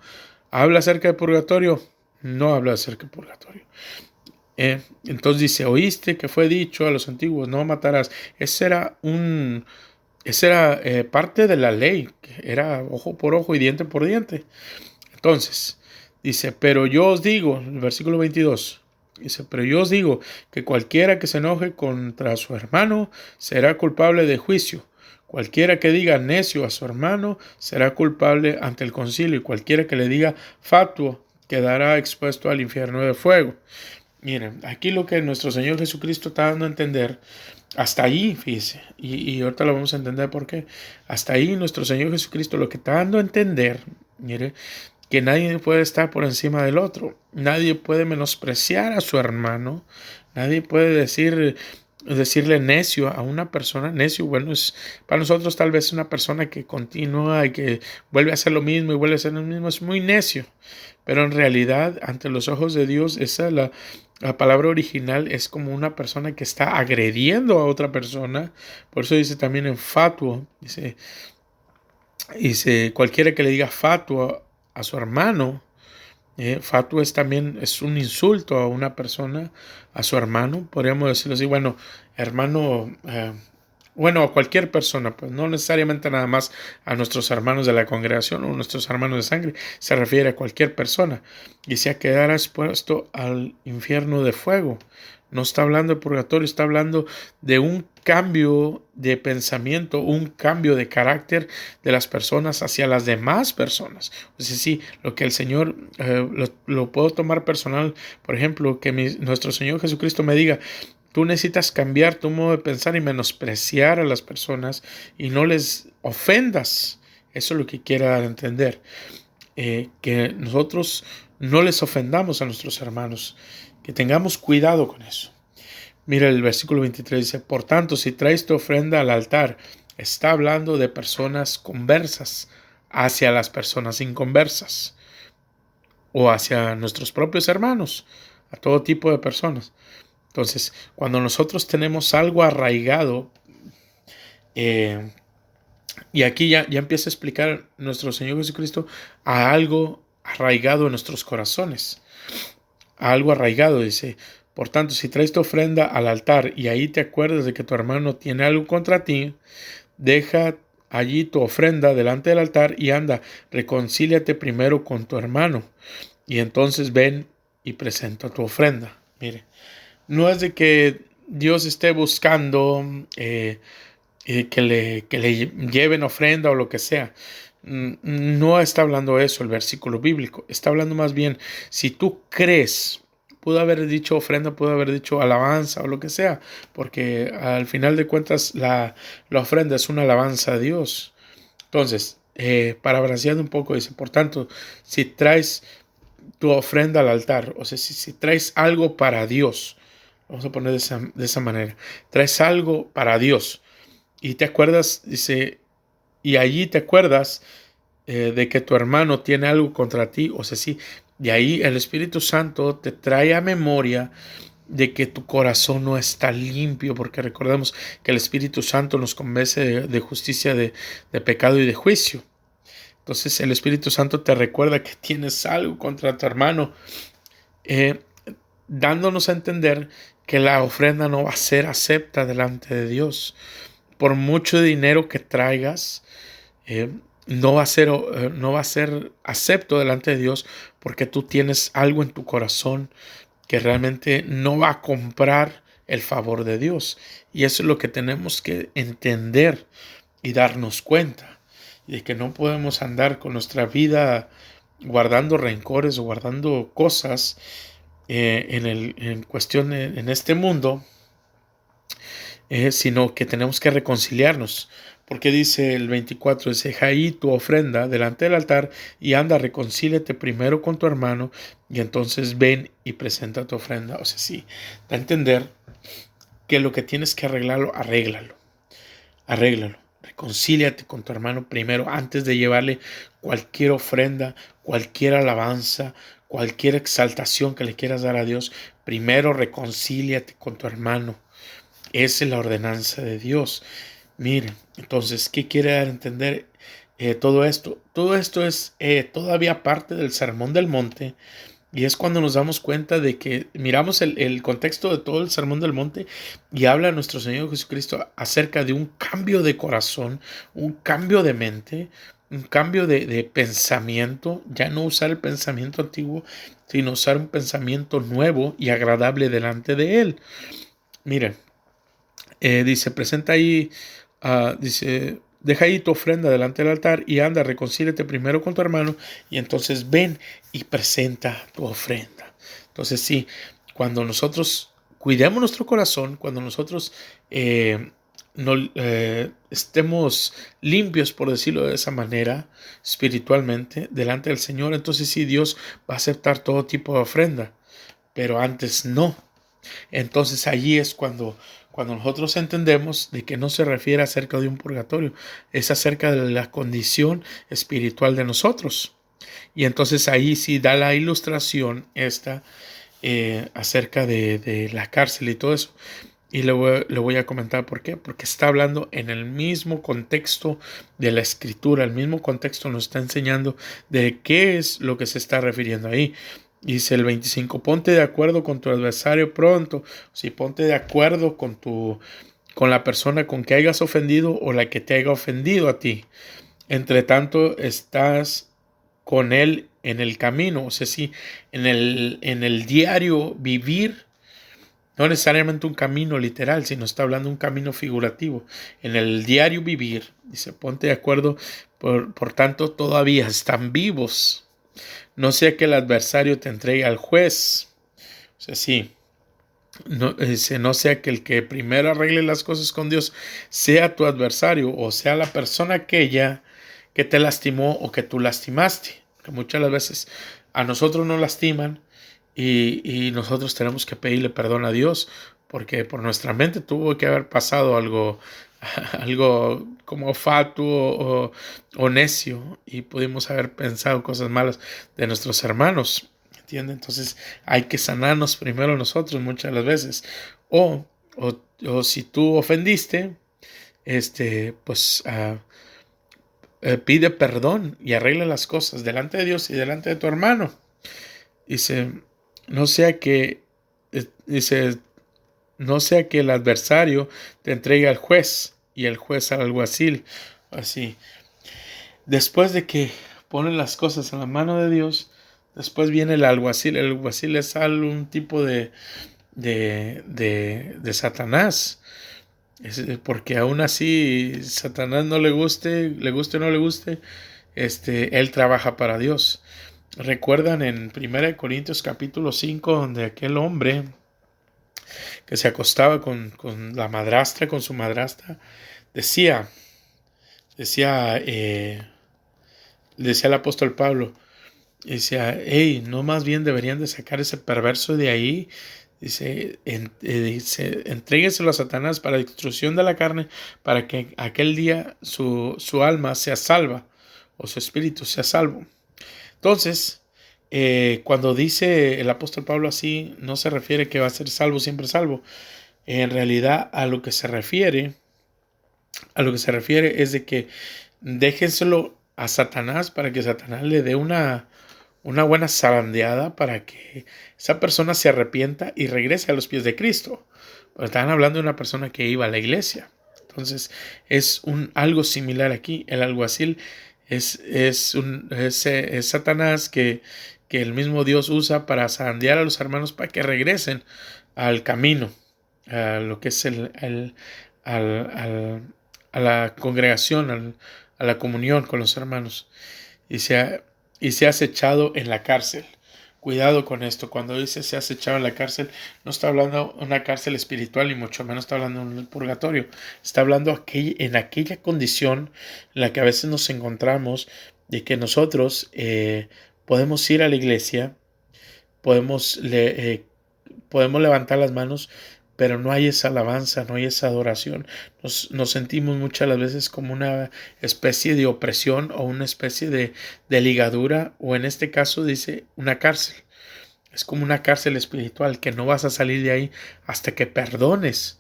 ¿Habla acerca del purgatorio? No habla acerca del purgatorio. Entonces dice, oíste que fue dicho a los antiguos, no matarás. Ese era parte de la ley, que era ojo por ojo y diente por diente. Entonces, dice, pero yo os digo, el versículo 22, dice, pero yo os digo que cualquiera que se enoje contra su hermano será culpable de juicio. Cualquiera que diga necio a su hermano será culpable ante el concilio, y cualquiera que le diga fatuo quedará expuesto al infierno de fuego. Miren, aquí lo que nuestro Señor Jesucristo está dando a entender, hasta ahí, fíjese, y ahorita lo vamos a entender por qué. Hasta ahí nuestro Señor Jesucristo lo que está dando a entender, mire, que nadie puede estar por encima del otro, nadie puede menospreciar a su hermano, nadie puede decirle necio a una persona. Necio, bueno, es para nosotros tal vez una persona que continúa y que vuelve a hacer lo mismo y vuelve a hacer lo mismo, es muy necio. Pero en realidad, ante los ojos de Dios, la palabra original es como una persona que está agrediendo a otra persona. Por eso dice también en fatuo, dice cualquiera que le diga fatuo a su hermano. Fatuo es un insulto a una persona, a su hermano, podríamos decirlo así. Bueno, hermano, a cualquier persona, pues no necesariamente nada más a nuestros hermanos de la congregación o nuestros hermanos de sangre, se refiere a cualquier persona. Y se quedará expuesto al infierno de fuego. No está hablando de purgatorio, está hablando de un cambio de pensamiento, un cambio de carácter de las personas hacia las demás personas. O sea, sí, lo que el Señor, lo puedo tomar personal, por ejemplo, que nuestro Señor Jesucristo me diga, tú necesitas cambiar tu modo de pensar y menospreciar a las personas y no les ofendas. Eso es lo que quiere dar a entender. Que nosotros no les ofendamos a nuestros hermanos, que tengamos cuidado con eso. Mira el versículo 23, dice, por tanto, si traes tu ofrenda al altar, está hablando de personas conversas hacia las personas inconversas o hacia nuestros propios hermanos, a todo tipo de personas. Entonces, cuando nosotros tenemos algo arraigado, y aquí ya empieza a explicar nuestro Señor Jesucristo a algo arraigado en nuestros corazones. A algo arraigado, dice, por tanto, si traes tu ofrenda al altar y ahí te acuerdas de que tu hermano tiene algo contra ti, deja allí tu ofrenda delante del altar y anda, reconcíliate primero con tu hermano y entonces ven y presenta tu ofrenda. Mire, no es de que Dios esté buscando que le lleven ofrenda o lo que sea. No está hablando eso el versículo bíblico. Está hablando más bien, si tú crees, pudo haber dicho ofrenda, pudo haber dicho alabanza o lo que sea, porque al final de cuentas la ofrenda es una alabanza a Dios. Entonces, parafraseando un poco, dice, por tanto, si traes tu ofrenda al altar, o sea, si traes algo para Dios, vamos a poner de esa manera, traes algo para Dios y te acuerdas, dice, y allí te acuerdas de que tu hermano tiene algo contra ti, o sea, sí, y ahí el Espíritu Santo te trae a memoria de que tu corazón no está limpio, porque recordemos que el Espíritu Santo nos convence de justicia, de pecado y de juicio. Entonces el Espíritu Santo te recuerda que tienes algo contra tu hermano, eh, dándonos a entender que la ofrenda no va a ser acepta delante de Dios. Por mucho dinero que traigas, eh, no va a ser acepto delante de Dios, porque tú tienes algo en tu corazón que realmente no va a comprar el favor de Dios. Y eso es lo que tenemos que entender y darnos cuenta, de que no podemos andar con nuestra vida guardando rencores o guardando cosas en cuestión en este mundo, sino que tenemos que reconciliarnos. Porque dice el 24, dice, deja ahí tu ofrenda delante del altar y anda, reconcíliate primero con tu hermano y entonces ven y presenta tu ofrenda. O sea, sí, da a entender que lo que tienes que arreglarlo, arréglalo. Reconcíliate con tu hermano primero antes de llevarle cualquier ofrenda, cualquier alabanza, cualquier exaltación que le quieras dar a Dios. Primero reconcíliate con tu hermano. Esa es la ordenanza de Dios. Miren, entonces, ¿qué quiere dar a entender todo esto? Todo esto es todavía parte del Sermón del Monte, y es cuando nos damos cuenta de que miramos el contexto de todo el Sermón del Monte y habla nuestro Señor Jesucristo acerca de un cambio de corazón, un cambio de mente, un cambio de pensamiento, ya no usar el pensamiento antiguo, sino usar un pensamiento nuevo y agradable delante de Él. Miren, dice, presenta ahí, dice, deja ahí tu ofrenda delante del altar y anda, reconcíliate primero con tu hermano y entonces ven y presenta tu ofrenda. Entonces sí, cuando nosotros cuidemos nuestro corazón, cuando nosotros no, estemos limpios, por decirlo de esa manera, espiritualmente, delante del Señor, entonces sí, Dios va a aceptar todo tipo de ofrenda, pero antes no. Entonces allí es cuando nosotros entendemos de que no se refiere acerca de un purgatorio, es acerca de la condición espiritual de nosotros. Y entonces ahí sí da la ilustración esta acerca de la cárcel y todo eso. Y le voy a comentar por qué. Porque está hablando en el mismo contexto de la escritura. El mismo contexto nos está enseñando de qué es lo que se está refiriendo ahí. Dice el 25, ponte de acuerdo con tu adversario pronto. Si ponte de acuerdo con la persona con que hayas ofendido o la que te haya ofendido a ti. Entre tanto, estás con él en el camino. O sea, sí, en el diario vivir. No necesariamente un camino literal, sino está hablando de un camino figurativo. En el diario vivir, dice, ponte de acuerdo, por tanto todavía están vivos. No sea que el adversario te entregue al juez. O sea, sí, no sea que el que primero arregle las cosas con Dios sea tu adversario o sea la persona aquella que te lastimó o que tú lastimaste. Que muchas de las veces a nosotros nos lastiman y nosotros tenemos que pedirle perdón a Dios porque por nuestra mente tuvo que haber pasado algo, algo como fatuo o necio y pudimos haber pensado cosas malas de nuestros hermanos. ¿Entiende? Entonces hay que sanarnos primero nosotros muchas de las veces. O si tú ofendiste, pues pide perdón y arregla las cosas delante de Dios y delante de tu hermano. Dice, no sea que, dice, no sea que el adversario te entregue al juez y el juez al alguacil. Así. Después de que ponen las cosas en la mano de Dios, después viene el alguacil. El alguacil es un tipo de Satanás. Porque aún así Satanás no le guste o no le guste, él trabaja para Dios. Recuerdan en 1 Corintios 5, donde aquel hombre que se acostaba con la madrastra, con su madrastra, decía, decía, decía el apóstol Pablo, decía, hey, no más bien deberían de sacar ese perverso de ahí. Dice, entrégueselo a Satanás para destrucción de la carne, para que aquel día su alma sea salva, o su espíritu sea salvo. Entonces, cuando dice el apóstol Pablo así, no se refiere que va a ser salvo, siempre salvo. En realidad, a lo que se refiere es de que déjenselo a Satanás para que Satanás le dé una buena zarandeada para que esa persona se arrepienta y regrese a los pies de Cristo. Pero estaban hablando de una persona que iba a la iglesia. Entonces es algo similar aquí. El alguacil es Satanás que el mismo Dios usa para zarandear a los hermanos para que regresen al camino, a lo que es a la congregación, a la comunión con los hermanos. Y se ha echado en la cárcel. Cuidado con esto. Cuando dice se ha echado en la cárcel, no está hablando de una cárcel espiritual y mucho menos está hablando de un purgatorio. Está hablando en aquella condición en la que a veces nos encontramos de que nosotros podemos ir a la iglesia, podemos, podemos levantar las manos, pero no hay esa alabanza, no hay esa adoración. Nos sentimos muchas las veces como una especie de opresión o una especie de ligadura, o en este caso dice una cárcel. Es como una cárcel espiritual que no vas a salir de ahí hasta que perdones,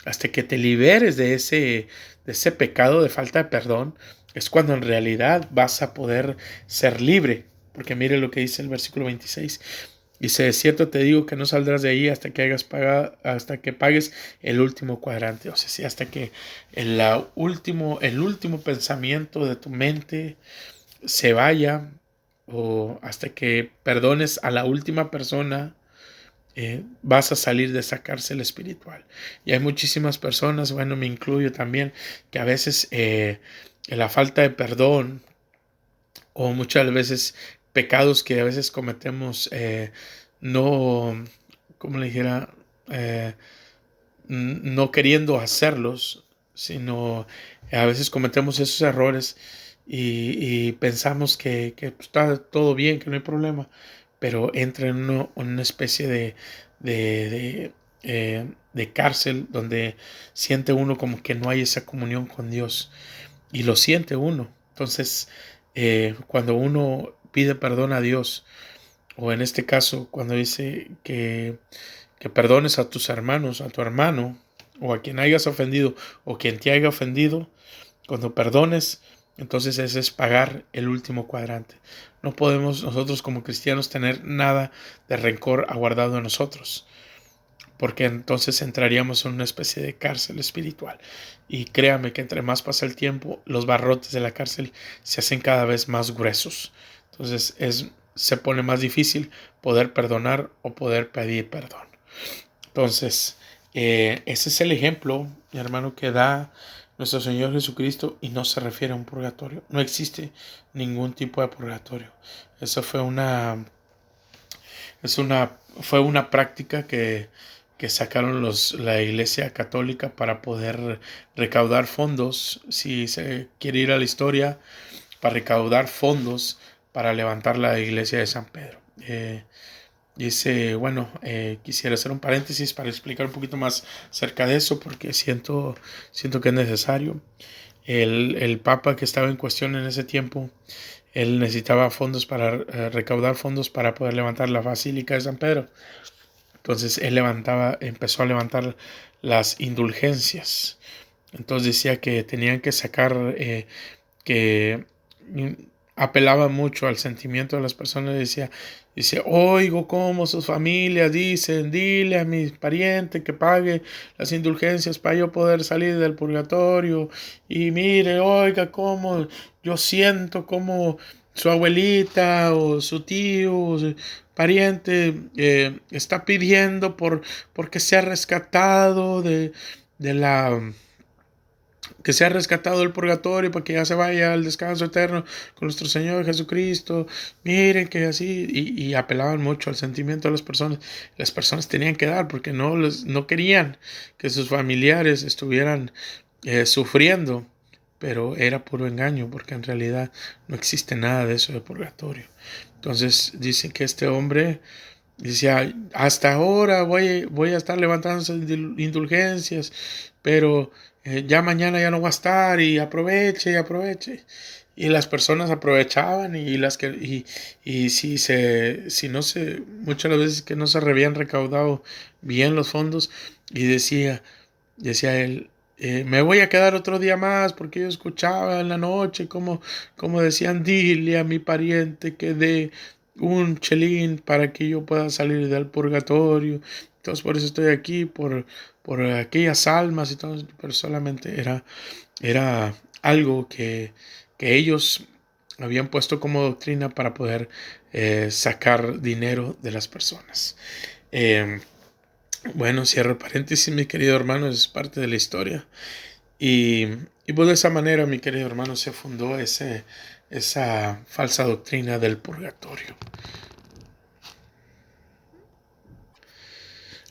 hasta que te liberes de ese pecado de falta de perdón. Es cuando en realidad vas a poder ser libre. Porque mire lo que dice el versículo 26. Dice, de cierto te digo que no saldrás de ahí hasta que hasta que pagues el último cuadrante. O sea, sí, hasta que el último pensamiento de tu mente se vaya, o hasta que perdones a la última persona, vas a salir de esa cárcel espiritual. Y hay muchísimas personas, bueno, me incluyo también, que a veces la falta de perdón, o muchas veces pecados que a veces cometemos, no, como le dijera, no queriendo hacerlos, sino a veces cometemos esos errores y pensamos que está todo bien, que no hay problema, pero entra en una especie de cárcel donde siente uno como que no hay esa comunión con Dios, y lo siente uno. Entonces, cuando uno pide perdón a Dios, o en este caso, cuando dice que perdones a tus hermanos, a tu hermano, o a quien hayas ofendido, o quien te haya ofendido, cuando perdones, entonces ese es pagar el último cuadrante. No podemos nosotros como cristianos tener nada de rencor aguardado en nosotros, porque entonces entraríamos en una especie de cárcel espiritual. Y créame que entre más pasa el tiempo, los barrotes de la cárcel se hacen cada vez más gruesos. Entonces se pone más difícil poder perdonar o poder pedir perdón. Entonces, ese es el ejemplo, mi hermano, que da nuestro Señor Jesucristo, y no se refiere a un purgatorio. No existe ningún tipo de purgatorio. Eso fue una práctica que sacaron la Iglesia Católica para poder recaudar fondos, si se quiere ir a la historia, para recaudar fondos para levantar la iglesia de San Pedro. Quisiera hacer un paréntesis para explicar un poquito más acerca de eso, porque siento que es necesario. El Papa que estaba en cuestión en ese tiempo, él necesitaba fondos para recaudar fondos para poder levantar la Basílica de San Pedro. Entonces él empezó a levantar las indulgencias. Entonces decía que tenían que sacar, que apelaba mucho al sentimiento de las personas. Dice, oigo cómo sus familias dicen, dile a mi pariente que pague las indulgencias para yo poder salir del purgatorio. Y mire, oiga cómo yo siento como su abuelita o su tío pariente está pidiendo porque sea rescatado de la que sea rescatado del purgatorio para que ya se vaya al descanso eterno con nuestro Señor Jesucristo. Miren que así, y apelaban mucho al sentimiento de las personas. Las personas tenían que dar porque no querían que sus familiares estuvieran sufriendo, pero era puro engaño porque en realidad no existe nada de eso de purgatorio. Entonces dicen que este hombre decía, hasta ahora voy a estar levantando indulgencias, pero ya mañana ya no va a estar y aproveche y aproveche. Y las personas aprovechaban y si no se, muchas veces que no se habían recaudado bien los fondos y decía él, me voy a quedar otro día más porque yo escuchaba en la noche como decían, dile a mi pariente que dé un chelín para que yo pueda salir del purgatorio. Entonces por eso estoy aquí, por aquellas almas y todo, pero solamente era algo que ellos habían puesto como doctrina para poder sacar dinero de las personas. Bueno, cierro paréntesis, mi querido hermano, es parte de la historia. Y pues de esa manera, mi querido hermano, se fundó esa falsa doctrina del purgatorio.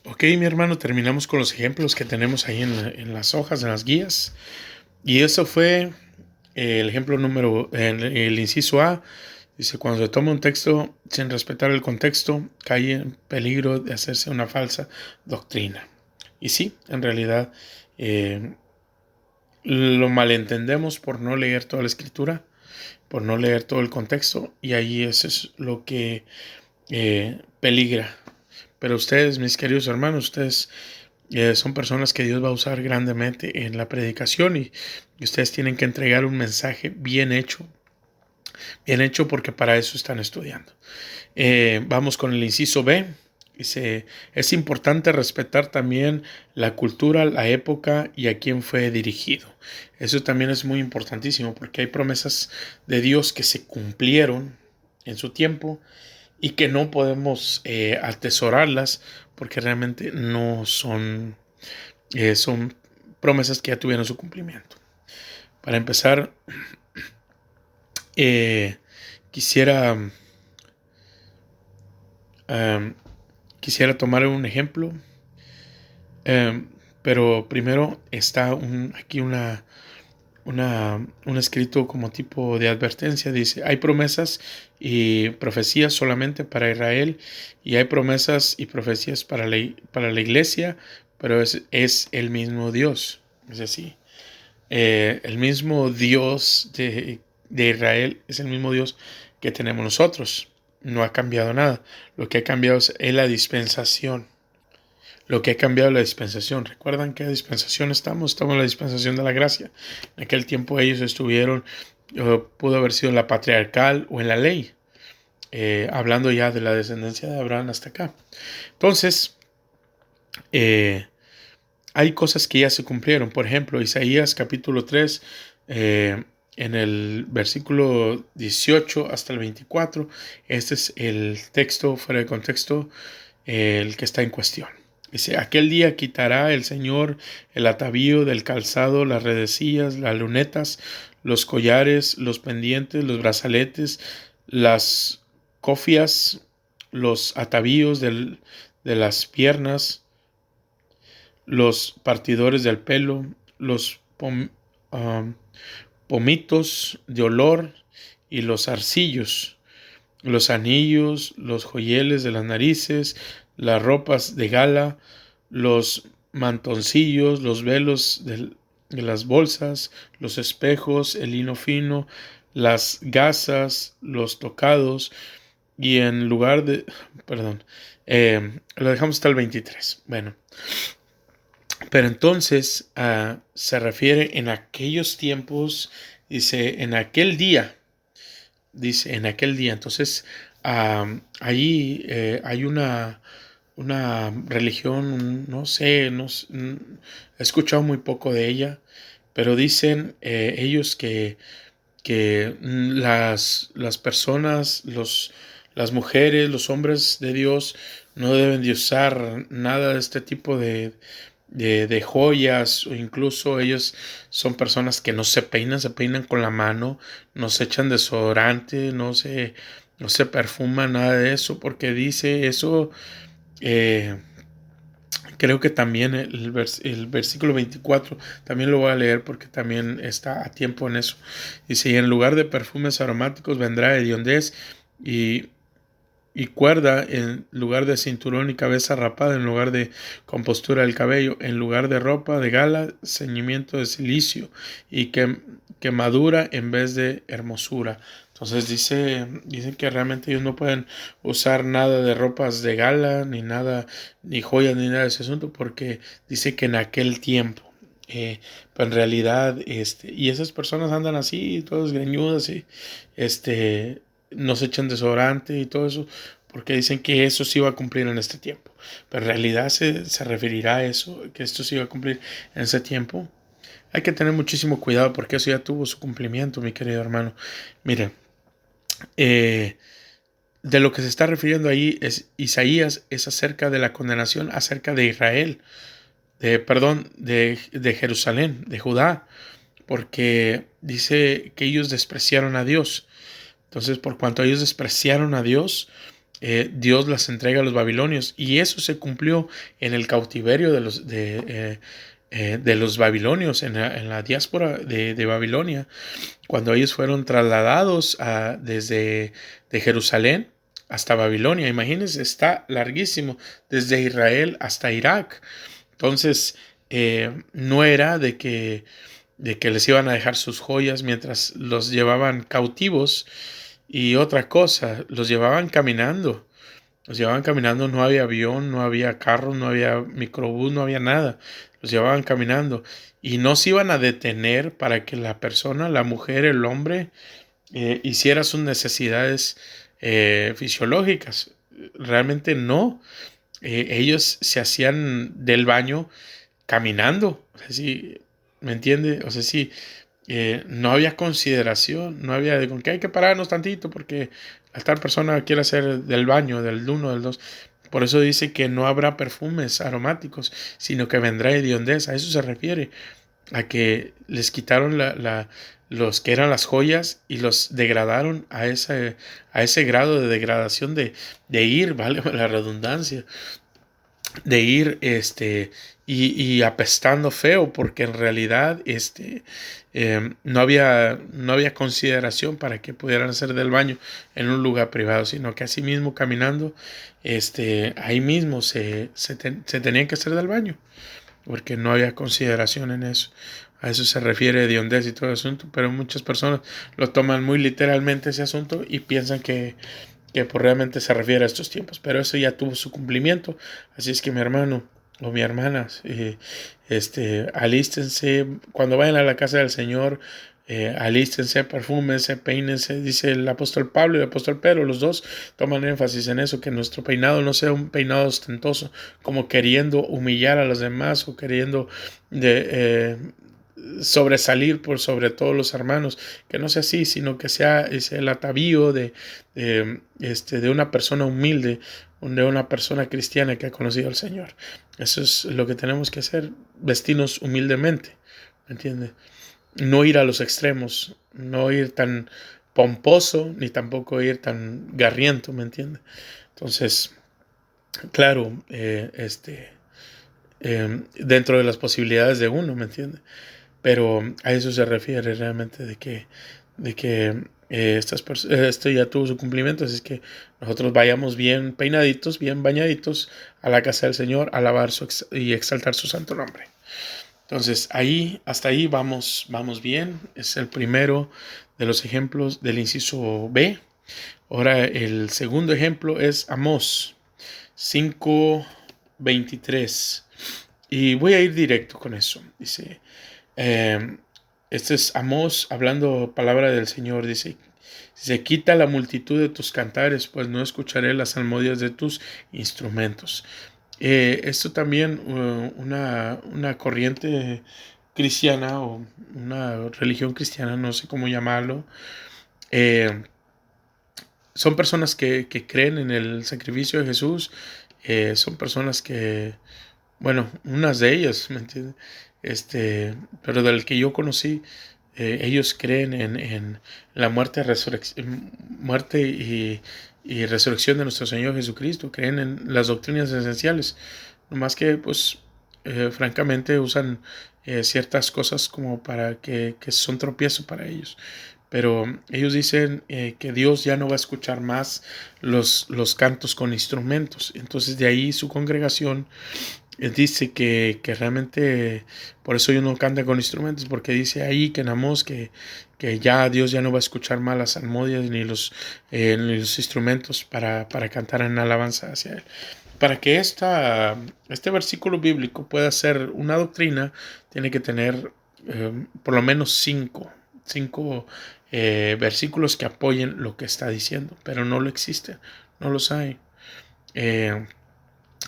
Ok, mi hermano, terminamos con los ejemplos que tenemos ahí en las hojas, en las guías. Y eso fue el ejemplo el inciso A. Dice, cuando se toma un texto sin respetar el contexto, cae en peligro de hacerse una falsa doctrina. Y sí, en realidad lo malentendemos por no leer toda la escritura, por no leer todo el contexto, y ahí eso es lo que peligra. Pero ustedes, mis queridos hermanos, ustedes son personas que Dios va a usar grandemente en la predicación y ustedes tienen que entregar un mensaje bien hecho porque para eso están estudiando. Vamos con el inciso B. Dice, es importante respetar también la cultura, la época y a quién fue dirigido. Eso también es muy importantísimo porque hay promesas de Dios que se cumplieron en su tiempo y que no podemos atesorarlas porque realmente no son, son promesas que ya tuvieron su cumplimiento. Para empezar, quisiera tomar un ejemplo, pero primero está aquí un escrito como tipo de advertencia. Dice, hay promesas y profecías solamente para Israel y hay promesas y profecías para la iglesia, pero es el mismo Dios. Es así. El mismo Dios de Israel es el mismo Dios que tenemos nosotros. No ha cambiado nada. Lo que ha cambiado es la dispensación. Lo que ha cambiado es la dispensación. ¿Recuerdan qué dispensación estamos? Estamos en la dispensación de la gracia. En aquel tiempo ellos estuvieron, pudo haber sido en la patriarcal o en la ley. Hablando ya de la descendencia de Abraham hasta acá. Entonces, hay cosas que ya se cumplieron. Por ejemplo, Isaías capítulo 3, en el versículo 18 hasta el 24, este es el texto fuera de contexto, el que está en cuestión. Dice, aquel día quitará el Señor el atavío del calzado, las redecillas, las lunetas, los collares, los pendientes, los brazaletes, las cofias, los atavíos de las piernas, los partidores del pelo, los pomitos de olor y los arcillos, los anillos, los joyeles de las narices, las ropas de gala, los mantoncillos, los velos de las bolsas, los espejos, el lino fino, las gasas, los tocados, y en lugar de, perdón, lo dejamos hasta el 23. Bueno, pero entonces se refiere en aquellos tiempos, dice, en aquel día, dice, en aquel día. Entonces, ahí hay una religión, no sé, he escuchado muy poco de ella, pero dicen ellos que las personas, las mujeres, los hombres de Dios no deben de usar nada de este tipo de joyas, o incluso ellos son personas que no se peinan con la mano, no se echan desodorante, no se perfuman, nada de eso, porque dice eso. eh, Creo que también el versículo 24 también lo voy a leer porque también está a tiempo en eso. Dice: y en lugar de perfumes aromáticos vendrá hediondez y, y cuerda, en lugar de cinturón y cabeza rapada, en lugar de compostura del cabello, en lugar de ropa de gala, ceñimiento de cilicio y quemadura en vez de hermosura. Entonces dicen que realmente ellos no pueden usar nada de ropas de gala, ni nada, ni joyas, ni nada de ese asunto, porque dice que en aquel tiempo, pues en realidad, y esas personas andan así, todas greñudas, y no se echan desodorante y todo eso, porque dicen que eso sí va a cumplir en este tiempo. Pero en realidad se referirá a eso, que esto sí va a cumplir en ese tiempo. Hay que tener muchísimo cuidado porque eso ya tuvo su cumplimiento, mi querido hermano. Mire, eh, de lo que se está refiriendo ahí es Isaías, es acerca de la condenación, acerca de Israel, de Jerusalén, de Judá, porque dice que ellos despreciaron a Dios. Entonces, por cuanto ellos despreciaron a Dios, Dios las entrega a los babilonios, y eso se cumplió en el cautiverio de los babilonios, en la diáspora de Babilonia, cuando ellos fueron trasladados desde de Jerusalén hasta Babilonia. Imagínense, está larguísimo, desde Israel hasta Irak. Entonces, no era de que les iban a dejar sus joyas mientras los llevaban cautivos. Y otra cosa, los llevaban caminando. Los llevaban caminando, no había avión, no había carro, no había microbús, no había nada. Los llevaban caminando. Y no se iban a detener para que la persona, la mujer, el hombre, hiciera sus necesidades fisiológicas. Realmente no. Ellos se hacían del baño caminando. O sea, sí, ¿me entiende? O sea, sí, no había consideración, no había de con que hay que pararnos tantito porque tal persona quiere hacer del baño, del uno, del dos. Por eso dice que no habrá perfumes aromáticos, sino que vendrá hediondez. A eso se refiere, a que les quitaron los que eran las joyas y los degradaron a ese grado de degradación de ir, vale la redundancia, de ir y apestando feo, porque en realidad no había consideración para que pudieran hacer del baño en un lugar privado, sino que así mismo caminando, ahí mismo se tenían que hacer del baño, porque no había consideración en eso. A eso se refiere hediondez y todo el asunto, pero muchas personas lo toman muy literalmente ese asunto y piensan que pues realmente se refiere a estos tiempos, pero eso ya tuvo su cumplimiento. Así es que mi hermano o mi hermana, alístense cuando vayan a la casa del Señor. Alístense, perfúmense, peínense, dice el apóstol Pablo y el apóstol Pedro, los dos toman énfasis en eso, que nuestro peinado no sea un peinado ostentoso, como queriendo humillar a los demás o queriendo sobresalir por sobre todos los hermanos, que no sea así, sino que sea el atavío de una persona humilde, de una persona cristiana que ha conocido al Señor. Eso es lo que tenemos que hacer, vestirnos humildemente, ¿me entiendes? No ir a los extremos, no ir tan pomposo, ni tampoco ir tan garriento, ¿me entiendes? Entonces, claro, dentro de las posibilidades de uno, ¿me entiendes? Pero a eso se refiere realmente de que esto ya tuvo su cumplimiento, así es que nosotros vayamos bien peinaditos, bien bañaditos a la casa del Señor, a alabar y exaltar su santo nombre. Entonces, hasta ahí vamos bien. Es el primero de los ejemplos del inciso B. Ahora el segundo ejemplo es Amós 5:23. Y voy a ir directo con eso. Dice, este es Amós hablando palabra del Señor. Dice: se quita la multitud de tus cantares, pues no escucharé las salmodias de tus instrumentos. Esto también, una corriente cristiana o una religión cristiana, no sé cómo llamarlo, eh, son personas que creen en el sacrificio de Jesús, son personas que, bueno, unas de ellas, ¿me entiendes? Pero del que yo conocí, ellos creen en la muerte y resurrección de nuestro Señor Jesucristo, creen en las doctrinas esenciales, nomás que, pues, francamente usan ciertas cosas como para que son tropiezo para ellos. Pero ellos dicen que Dios ya no va a escuchar más los cantos con instrumentos. Entonces de ahí su congregación dice que realmente por eso ellos no cantan con instrumentos, porque dice ahí que en Amós que ya Dios ya no va a escuchar más las salmodias ni los instrumentos para cantar en alabanza hacia Él. Para que este versículo bíblico pueda ser una doctrina, tiene que tener por lo menos cinco versículos que apoyen lo que está diciendo, pero no lo existe, no los hay.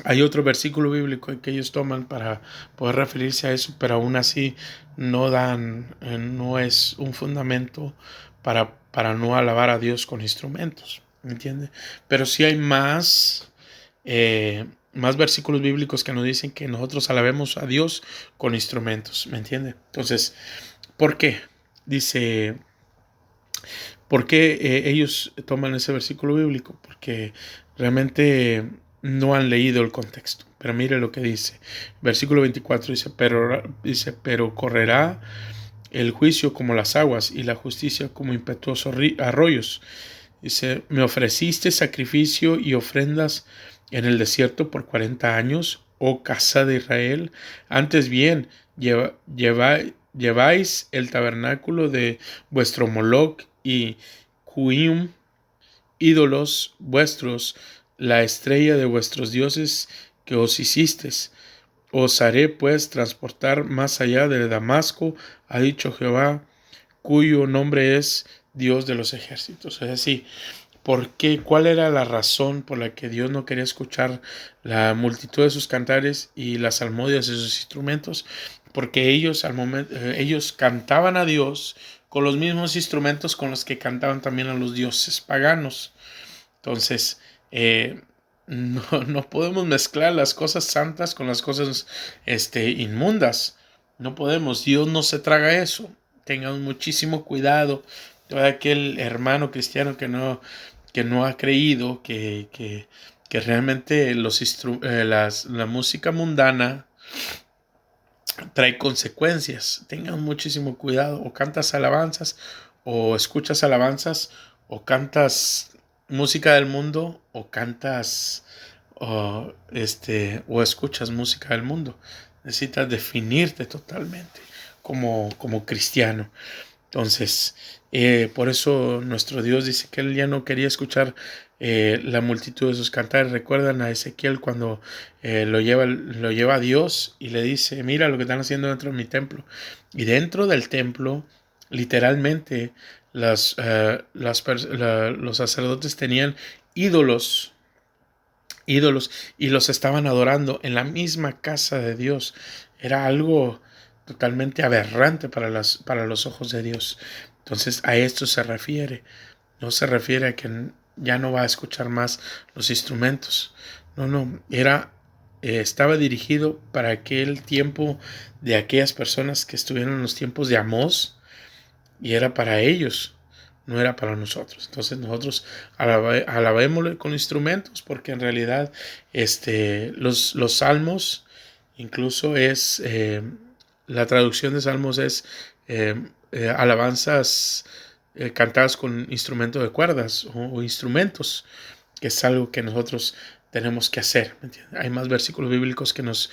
Hay otro versículo bíblico que ellos toman para poder referirse a eso, pero aún así no es un fundamento para no alabar a Dios con instrumentos, ¿me entiende? Pero sí hay más versículos bíblicos que nos dicen que nosotros alabemos a Dios con instrumentos, ¿me entiende? Entonces, ¿por qué? Dice, ¿por qué ellos toman ese versículo bíblico? Porque realmente no han leído el contexto. Pero mire lo que dice. Versículo 24 pero correrá el juicio como las aguas y la justicia como impetuosos arroyos. Dice, me ofreciste sacrificio y ofrendas en el desierto por 40 años, oh casa de Israel. Antes bien, lleváis el tabernáculo de vuestro Moloch y Huim, ídolos vuestros, la estrella de vuestros dioses que os hicisteis. Os haré pues transportar más allá de Damasco, ha dicho Jehová, cuyo nombre es Dios de los ejércitos. Es decir, ¿por qué? ¿Cuál era la razón por la que Dios no quería escuchar la multitud de sus cantares y las salmodias de sus instrumentos? Porque ellos cantaban a Dios con los mismos instrumentos con los que cantaban también a los dioses paganos. Entonces, no podemos mezclar las cosas santas con las cosas inmundas. No podemos. Dios no se traga eso. Tengamos muchísimo cuidado. Todo aquel hermano cristiano que no ha creído que realmente la música mundana trae consecuencias. Tengan muchísimo cuidado. O cantas alabanzas, o escuchas alabanzas, o cantas música del mundo, o cantas o escuchas música del mundo. Necesitas definirte totalmente como cristiano. Entonces, por eso nuestro Dios dice que Él ya no quería escuchar la multitud de sus cantares. Recuerdan a Ezequiel cuando lo lleva a Dios y le dice, mira lo que están haciendo dentro de mi templo. Y dentro del templo, literalmente, los sacerdotes tenían ídolos y los estaban adorando en la misma casa de Dios. Era algo totalmente aberrante para los ojos de Dios. Entonces a esto se refiere. No se refiere a que ya no va a escuchar más los instrumentos. No, estaba dirigido para aquel tiempo de aquellas personas que estuvieron en los tiempos de Amós y era para ellos, no era para nosotros. Entonces nosotros alabémosle con instrumentos, porque en realidad los salmos, incluso es la traducción de salmos es alabanzas cantadas con instrumentos de cuerdas o instrumentos, que es algo que nosotros tenemos que hacer. ¿Me entiendes? Hay más versículos bíblicos que nos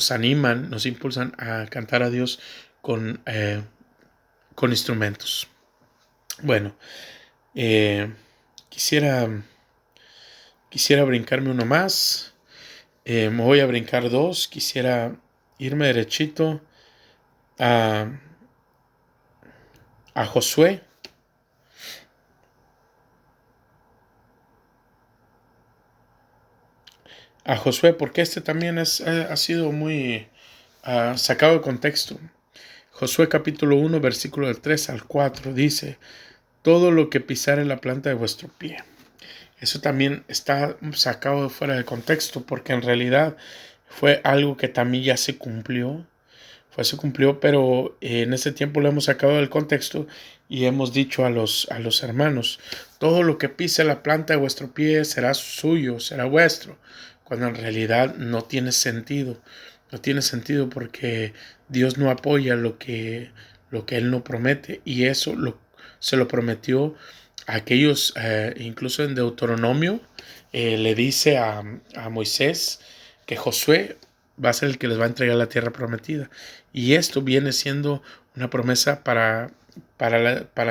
animan, nos impulsan a cantar a Dios con instrumentos. Bueno, quisiera brincarme uno más. Me voy a brincar dos. Quisiera irme derechito a Josué. A Josué, porque también ha sido muy sacado de contexto. Josué capítulo 1, versículo del 3 al 4 dice: todo lo que pisare la planta de vuestro pie, Eso también está sacado de fuera de contexto, porque en realidad fue algo que también ya se cumplió. Se cumplió, pero en ese tiempo lo hemos sacado del contexto y hemos dicho a los hermanos, todo lo que pise la planta de vuestro pie será suyo, será vuestro, cuando en realidad no tiene sentido. No tiene sentido porque Dios no apoya lo que Él no promete, y eso se lo prometió a aquellos, incluso en Deuteronomio, le dice a Moisés que Josué va a ser el que les va a entregar la tierra prometida. Y esto viene siendo una promesa para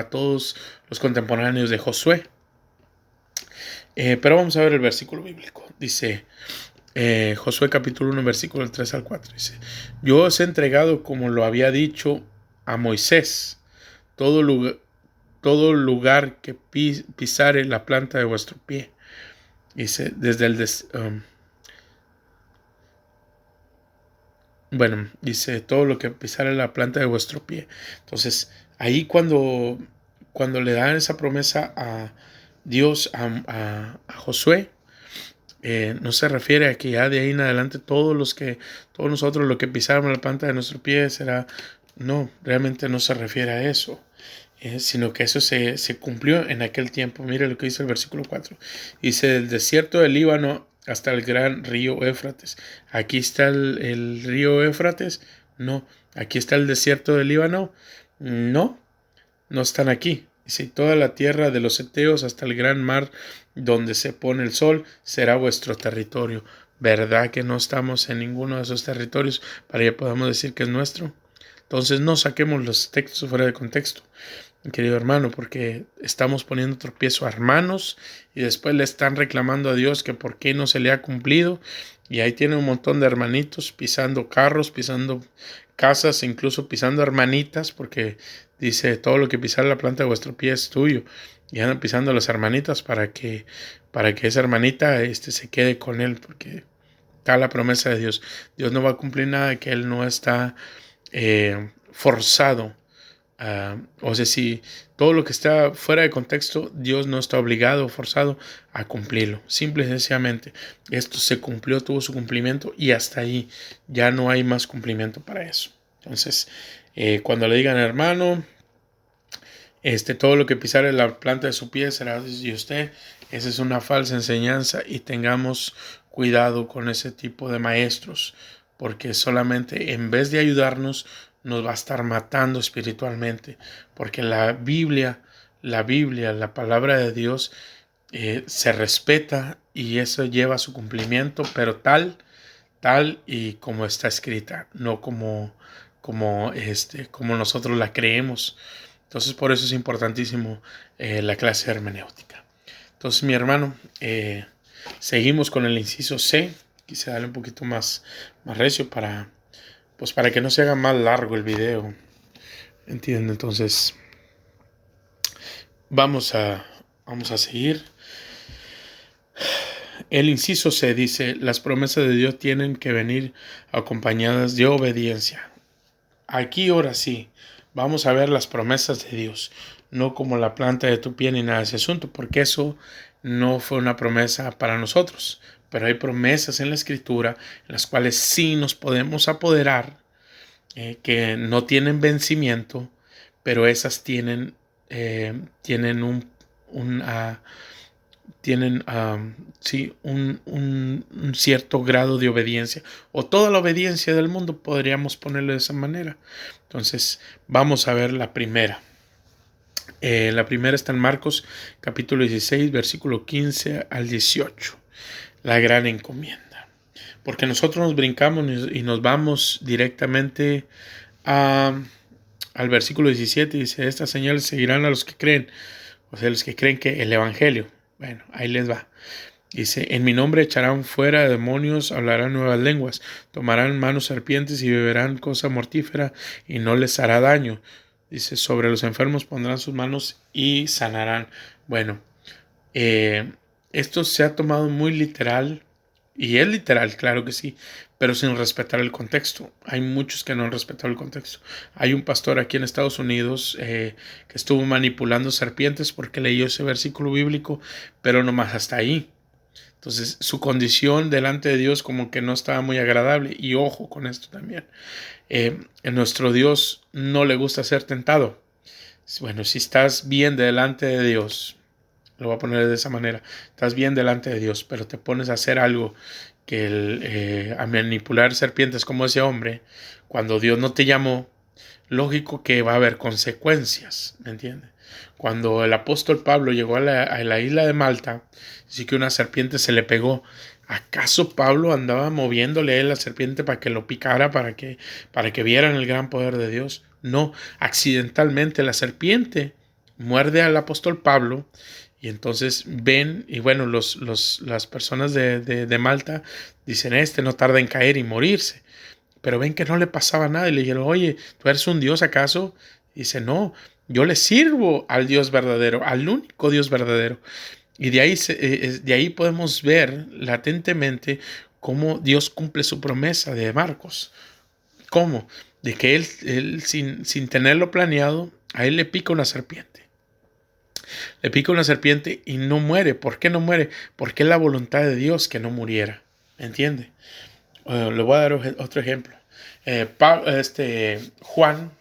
todos los contemporáneos de Josué. Pero vamos a ver el versículo bíblico. Dice Josué capítulo 1, versículo 3 al 4. Dice, yo os he entregado, como lo había dicho a Moisés, todo lugar que pisare la planta de vuestro pie. Dice, dice, todo lo que pisare la planta de vuestro pie. Entonces, ahí cuando le dan esa promesa a Dios, a Josué, no se refiere a que ya de ahí en adelante todos nosotros lo que pisáramos la planta de nuestro pie será, no, realmente no se refiere a eso, sino que eso se cumplió en aquel tiempo. Mire lo que dice el versículo 4. Dice, del desierto del Líbano hasta el gran río Éufrates. ¿Aquí está el río Éufrates? No. ¿Aquí está el desierto del Líbano? No, no están aquí. Dice, toda la tierra de los heteos hasta el gran mar donde se pone el sol será vuestro territorio. ¿Verdad que no estamos en ninguno de esos territorios para que podamos decir que es nuestro? Entonces no saquemos los textos fuera de contexto, querido hermano, porque estamos poniendo tropiezo a hermanos y después le están reclamando a Dios que por qué no se le ha cumplido, y ahí tiene un montón de hermanitos pisando carros, pisando casas, incluso pisando hermanitas, porque dice, todo lo que pisar la planta de vuestro pie es tuyo, y andan pisando a las hermanitas para que esa hermanita se quede con él, porque está la promesa de Dios. Dios no va a cumplir nada que Él no está forzado. O sea, si todo lo que está fuera de contexto, Dios no está obligado o forzado a cumplirlo. Simple y sencillamente, esto se cumplió, tuvo su cumplimiento y hasta ahí. Ya no hay más cumplimiento para eso. Entonces, cuando le digan, hermano, todo lo que pisare la planta de su pie será de usted, esa es una falsa enseñanza, y tengamos cuidado con ese tipo de maestros, porque solamente en vez de ayudarnos nos va a estar matando espiritualmente, porque la palabra de Dios, se respeta y eso lleva a su cumplimiento, pero tal y como está escrita, no como nosotros la creemos. Entonces, por eso es importantísimo la clase de hermenéutica. Entonces, mi hermano, seguimos con el inciso C. Quise darle un poquito más recio para que no se haga más largo el video. ¿Entiende? Entonces, vamos a seguir. El inciso C dice, las promesas de Dios tienen que venir acompañadas de obediencia. Aquí ahora sí, vamos a ver las promesas de Dios, no como la planta de tu pie ni nada de ese asunto, porque eso no fue una promesa para nosotros. Pero hay promesas en la Escritura en las cuales sí nos podemos apoderar, que no tienen vencimiento, pero esas tienen un cierto grado de obediencia, o toda la obediencia del mundo, podríamos ponerlo de esa manera. Entonces, vamos a ver la primera. La primera está en Marcos capítulo 16, versículo 15 al 18. La gran encomienda. Porque nosotros nos brincamos y nos vamos directamente al versículo 17. Dice, estas señales seguirán a los que creen. O sea, los que creen que el evangelio. Bueno, ahí les va. Dice, en mi nombre echarán fuera demonios, hablarán nuevas lenguas, tomarán manos serpientes y beberán cosa mortífera y no les hará daño. Dice, sobre los enfermos pondrán sus manos y sanarán. Bueno, esto se ha tomado muy literal Y es literal, claro que sí, pero sin respetar el contexto. Hay muchos que no han respetado el contexto. Hay un pastor aquí en Estados Unidos que estuvo manipulando serpientes porque leyó ese versículo bíblico, pero nomás hasta ahí. Entonces su condición delante de Dios como que no estaba muy agradable. Y ojo con esto también. A nuestro Dios no le gusta ser tentado. Bueno, si estás bien delante de Dios, lo voy a poner de esa manera, estás bien delante de Dios, pero te pones a hacer algo a manipular serpientes como ese hombre, cuando Dios no te llamó, lógico que va a haber consecuencias, ¿me entiendes? Cuando el apóstol Pablo llegó a la isla de Malta, sí que una serpiente se le pegó. ¿Acaso Pablo andaba moviéndole a él la serpiente para que lo picara, para que vieran el gran poder de Dios? No, accidentalmente la serpiente muerde al apóstol Pablo y entonces ven, y bueno, las personas de Malta dicen, no tarda en caer y morirse. Pero ven que no le pasaba nada y le dijeron, oye, ¿tú eres un Dios acaso? Y dice, no, yo le sirvo al Dios verdadero, al único Dios verdadero. Y de ahí podemos ver latentemente cómo Dios cumple su promesa de Marcos. ¿Cómo? De que él sin tenerlo planeado, a él le pica una serpiente. Le pica una serpiente y no muere. ¿Por qué no muere? Porque es la voluntad de Dios que no muriera. ¿Me entiende? Le voy a dar otro ejemplo. Juan,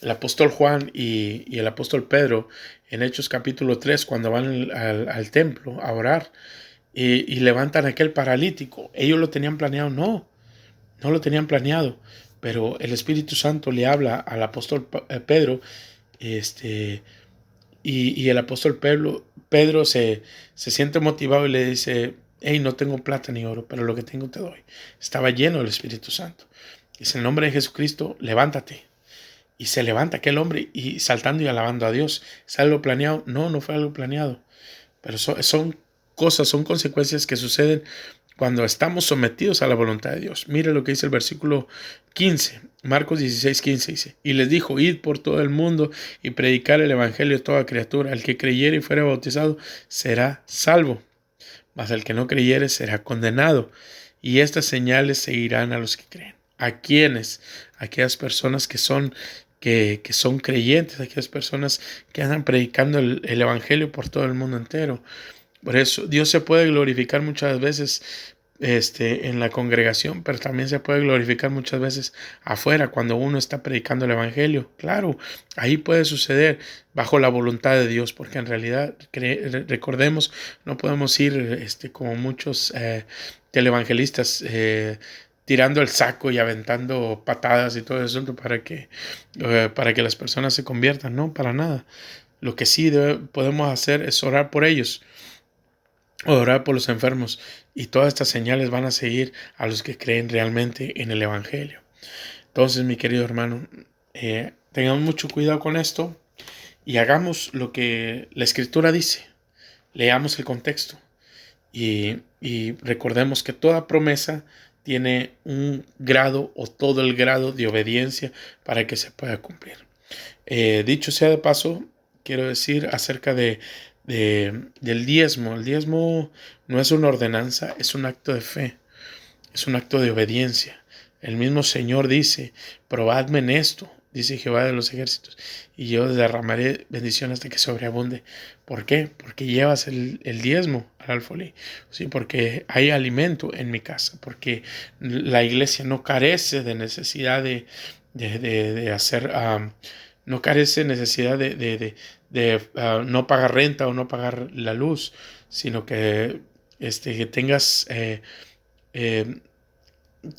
el apóstol Juan y el apóstol Pedro, en Hechos capítulo 3, cuando van al templo a orar y levantan a aquel paralítico, ¿ellos lo tenían planeado? No, no lo tenían planeado, pero el Espíritu Santo le habla al apóstol Pedro, y el apóstol Pedro se siente motivado y le dice, hey, no tengo plata ni oro, pero lo que tengo te doy. Estaba lleno del Espíritu Santo. Dice, en el nombre de Jesucristo, levántate. Y se levanta aquel hombre y saltando y alabando a Dios. ¿Es algo planeado? No, no fue algo planeado. Pero son cosas, son consecuencias que suceden cuando estamos sometidos a la voluntad de Dios. Mire lo que dice el versículo 15, Marcos 16:15 dice, y les dijo, id por todo el mundo y predicar el evangelio a toda criatura. El que creyere y fuera bautizado será salvo, mas el que no creyere será condenado. Y estas señales seguirán a los que creen. ¿A quiénes? Aquellas personas que son creyentes, aquellas personas que andan predicando el evangelio por todo el mundo entero. Por eso Dios se puede glorificar muchas veces en la congregación, pero también se puede glorificar muchas veces afuera cuando uno está predicando el evangelio. Claro, ahí puede suceder bajo la voluntad de Dios, porque en realidad recordemos, no podemos ir como muchos televangelistas tirando el saco y aventando patadas y todo eso para que las personas se conviertan. No, para nada. Lo que sí podemos hacer es orar por ellos, orar por los enfermos, y todas estas señales van a seguir a los que creen realmente en el evangelio. Entonces, mi querido hermano, tengamos mucho cuidado con esto y hagamos lo que la escritura dice. Leamos el contexto y recordemos que toda promesa tiene un grado o todo el grado de obediencia para que se pueda cumplir. Dicho sea de paso, quiero decir acerca del diezmo. El diezmo no es una ordenanza, es un acto de fe, es un acto de obediencia. El mismo Señor dice, probadme en esto, dice Jehová de los ejércitos, y yo derramaré bendición hasta que sobreabunde. ¿Por qué? Porque llevas el diezmo al alfolí, ¿sí? Porque hay alimento en mi casa, porque la iglesia no carece de necesidad de hacer, no carece de necesidad de no pagar renta o no pagar la luz, sino que tengas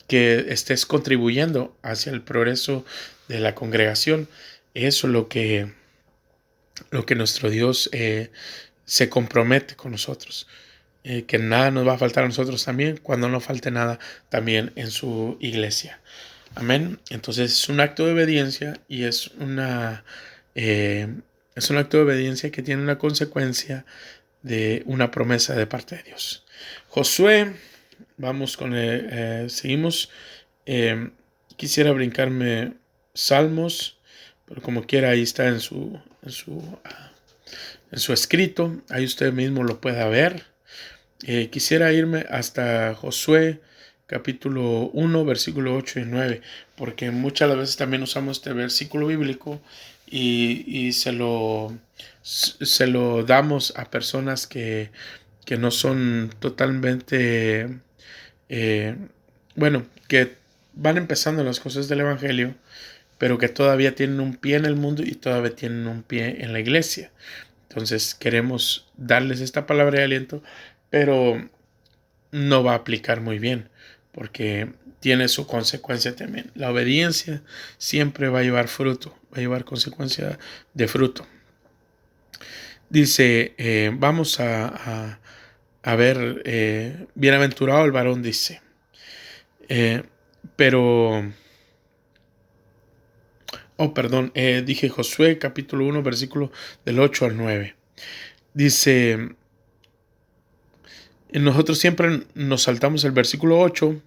que estés contribuyendo hacia el progreso de la congregación. Eso es lo que nuestro Dios se compromete con nosotros. Que nada nos va a faltar a nosotros también, cuando no falte nada también en su iglesia. Amén. Entonces es un acto de obediencia y es un acto de obediencia que tiene una consecuencia de una promesa de parte de Dios. Josué, vamos con seguimos. Quisiera brincarme Salmos, pero como quiera ahí está en su escrito, ahí usted mismo lo pueda ver. Quisiera irme hasta Josué capítulo 1, versículo 8 y 9, porque muchas las veces también usamos este versículo bíblico y se lo damos a personas que no son totalmente, eh, bueno, que van empezando las cosas del Evangelio, pero que todavía tienen un pie en el mundo y todavía tienen un pie en la iglesia. Entonces queremos darles esta palabra de aliento, pero no va a aplicar muy bien, porque tiene su consecuencia también. La obediencia siempre va a llevar fruto, va a llevar consecuencia de fruto. Dice, vamos a ver, bienaventurado el varón, dice, eh, pero, perdón, dije Josué capítulo 1, versículo del 8 al 9. Dice, nosotros siempre nos saltamos el versículo 8,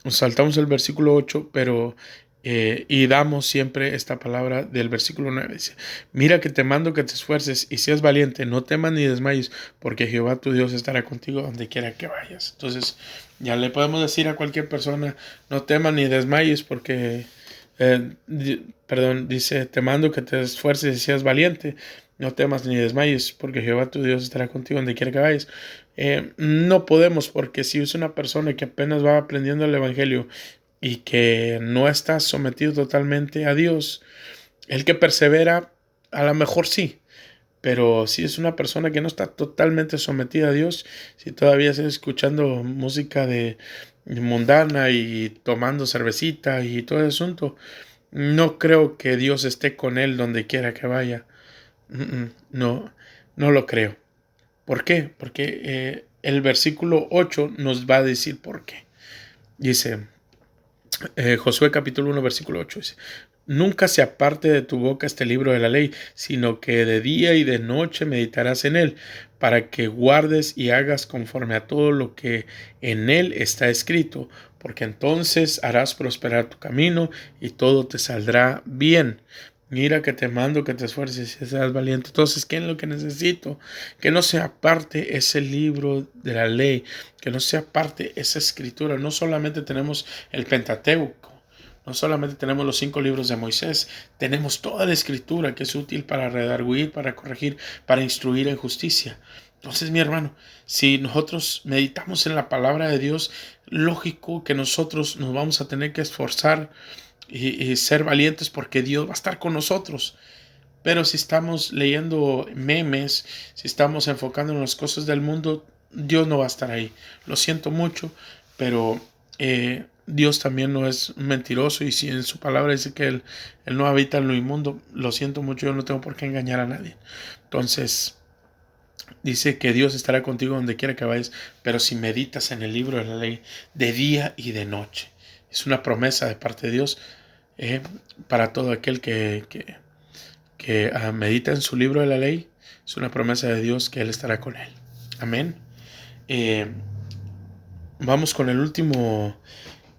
nos saltamos el versículo 8, pero y damos siempre esta palabra del versículo 9. Dice, mira que te mando que te esfuerces y seas valiente, no temas ni desmayes, porque Jehová tu Dios estará contigo donde quiera que vayas. Entonces, ya le podemos decir a cualquier persona, no temas ni desmayes, porque, dice, te mando que te esfuerces y seas valiente, no temas ni desmayes, porque Jehová tu Dios estará contigo donde quiera que vayas. No podemos, porque si es una persona que apenas va aprendiendo el Evangelio y que no está sometido totalmente a Dios, el que persevera, a lo mejor sí, pero si es una persona que no está totalmente sometida a Dios, si todavía está escuchando música de mundana y tomando cervecita y todo el asunto, no creo que Dios esté con él donde quiera que vaya. No, no lo creo. ¿Por qué? Porque el versículo 8 nos va a decir por qué. Dice, Josué capítulo 1 versículo 8 dice, nunca se aparte de tu boca este libro de la ley, sino que de día y de noche meditarás en él, para que guardes y hagas conforme a todo lo que en él está escrito, porque entonces harás prosperar tu camino y todo te saldrá bien. Mira que te mando que te esfuerces y seas valiente. Entonces, ¿qué es lo que necesito? Que no se aparte ese libro de la ley, que no se aparte esa escritura. No solamente tenemos el Pentateuco, no solamente tenemos los 5 libros de Moisés, tenemos toda la escritura que es útil para redarguir, para corregir, para instruir en justicia. Entonces, mi hermano, si nosotros meditamos en la palabra de Dios, lógico que nosotros nos vamos a tener que esforzar y ser valientes porque Dios va a estar con nosotros. Pero si estamos leyendo memes, si estamos enfocando en las cosas del mundo, Dios no va a estar ahí. Lo siento mucho, pero Dios también no es mentiroso y si en su palabra dice que él no habita en lo inmundo, lo siento mucho, yo no tengo por qué engañar a nadie. Entonces, dice que Dios estará contigo donde quiera que vayas, pero si meditas en el libro de la ley de día y de noche. Es una promesa de parte de Dios para todo aquel que medita en su libro de la ley. Es una promesa de Dios que Él estará con él. Amén. Eh, Vamos con el último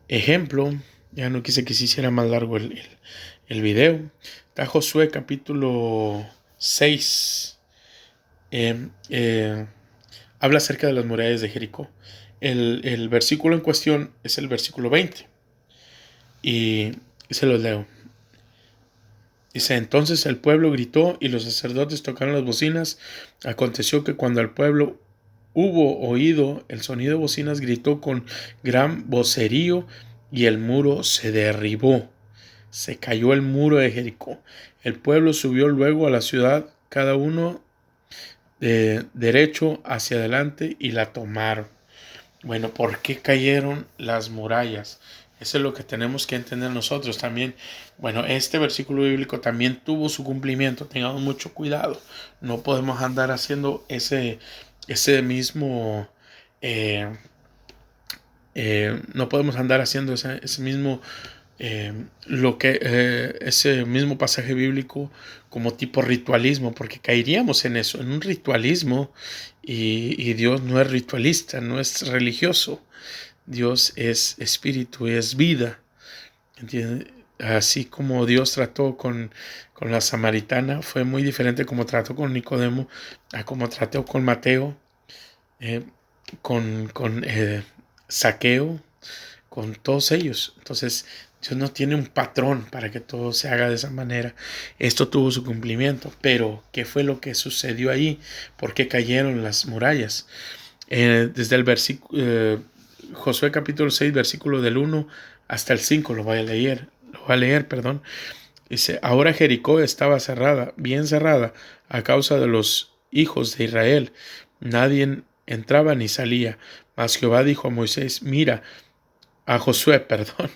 ejemplo. Ya no quise que se hiciera más largo el video. Está Josué capítulo 6. Habla acerca de las murallas de Jericó. El versículo en cuestión es el versículo 20. Y se los leo. Dice, entonces el pueblo gritó y los sacerdotes tocaron las bocinas. Aconteció que cuando el pueblo hubo oído el sonido de bocinas, gritó con gran vocerío y el muro se derribó. Se cayó el muro de Jericó. El pueblo subió luego a la ciudad, cada uno derecho hacia adelante y la tomaron. Bueno, ¿por qué cayeron las murallas? Eso es lo que tenemos que entender nosotros también. Bueno, este versículo bíblico también tuvo su cumplimiento. Tengamos mucho cuidado. No podemos andar haciendo ese mismo... no podemos andar haciendo ese mismo... ese mismo pasaje bíblico como tipo ritualismo, porque caeríamos en eso, en un ritualismo, y Dios no es ritualista, no es religioso. Dios es espíritu, es vida. ¿Entiendes? así como Dios trató con la samaritana, fue muy diferente como trató con Nicodemo, a como trató con Mateo, eh, con Zaqueo, con todos ellos. Entonces, Dios no tiene un patrón para que todo se haga de esa manera. Esto tuvo su cumplimiento, pero ¿qué fue lo que sucedió ahí? ¿Por qué cayeron las murallas? Desde el versículo Josué capítulo 6, versículo del 1 hasta el 5, lo voy a leer, perdón. Dice, ahora Jericó estaba cerrada, bien cerrada, a causa de los hijos de Israel. Nadie entraba ni salía. Mas Jehová dijo a Moisés, a Josué, perdón,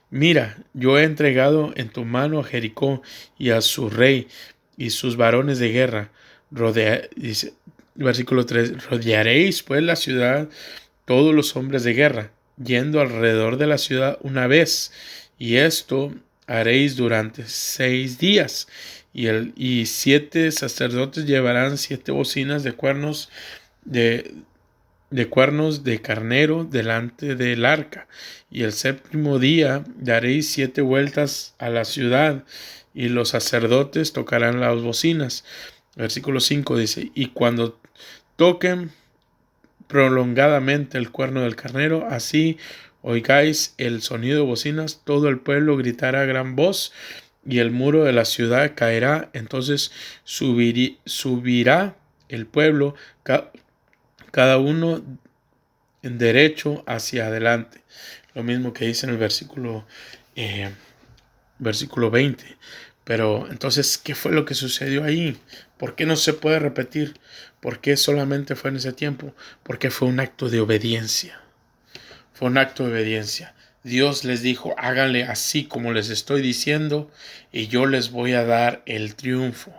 mira, yo he entregado en tu mano a Jericó y a su rey y sus varones de guerra. Dice, versículo 3, rodearéis pues la ciudad todos los hombres de guerra, yendo alrededor de la ciudad una vez, y esto haréis durante 6 días. Y 7 sacerdotes llevarán 7 bocinas de, de cuernos de carnero delante del arca. Y el séptimo día daréis 7 vueltas a la ciudad, y los sacerdotes tocarán las bocinas. Versículo 5 dice, y cuando toquen prolongadamente el cuerno del carnero, así oigáis el sonido de bocinas, todo el pueblo gritará a gran voz, y el muro de la ciudad caerá. Entonces subirá el pueblo, cada uno en derecho hacia adelante. Lo mismo que dice en el versículo 20. Pero entonces, ¿qué fue lo que sucedió ahí? ¿Por qué no se puede repetir? ¿Por qué solamente fue en ese tiempo? Porque fue un acto de obediencia. Fue un acto de obediencia. Dios les dijo, háganle así como les estoy diciendo, y yo les voy a dar el triunfo.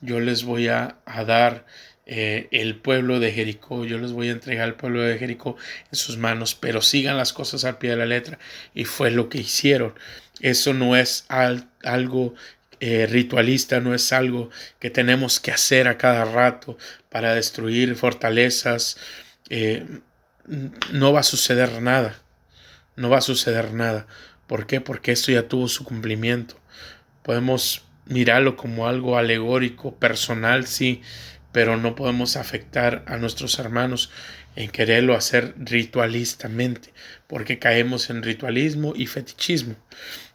Yo les voy a dar el pueblo de Jericó. Yo les voy a entregar el pueblo de Jericó en sus manos, pero sigan las cosas al pie de la letra. Y fue lo que hicieron. Eso no es algo ritualista, no es algo que tenemos que hacer a cada rato para destruir fortalezas. No va a suceder nada. No va a suceder nada. ¿Por qué? Porque esto ya tuvo su cumplimiento. Podemos mirarlo como algo alegórico, personal, sí, pero no podemos afectar a nuestros hermanos en quererlo hacer ritualistamente, porque caemos en ritualismo y fetichismo.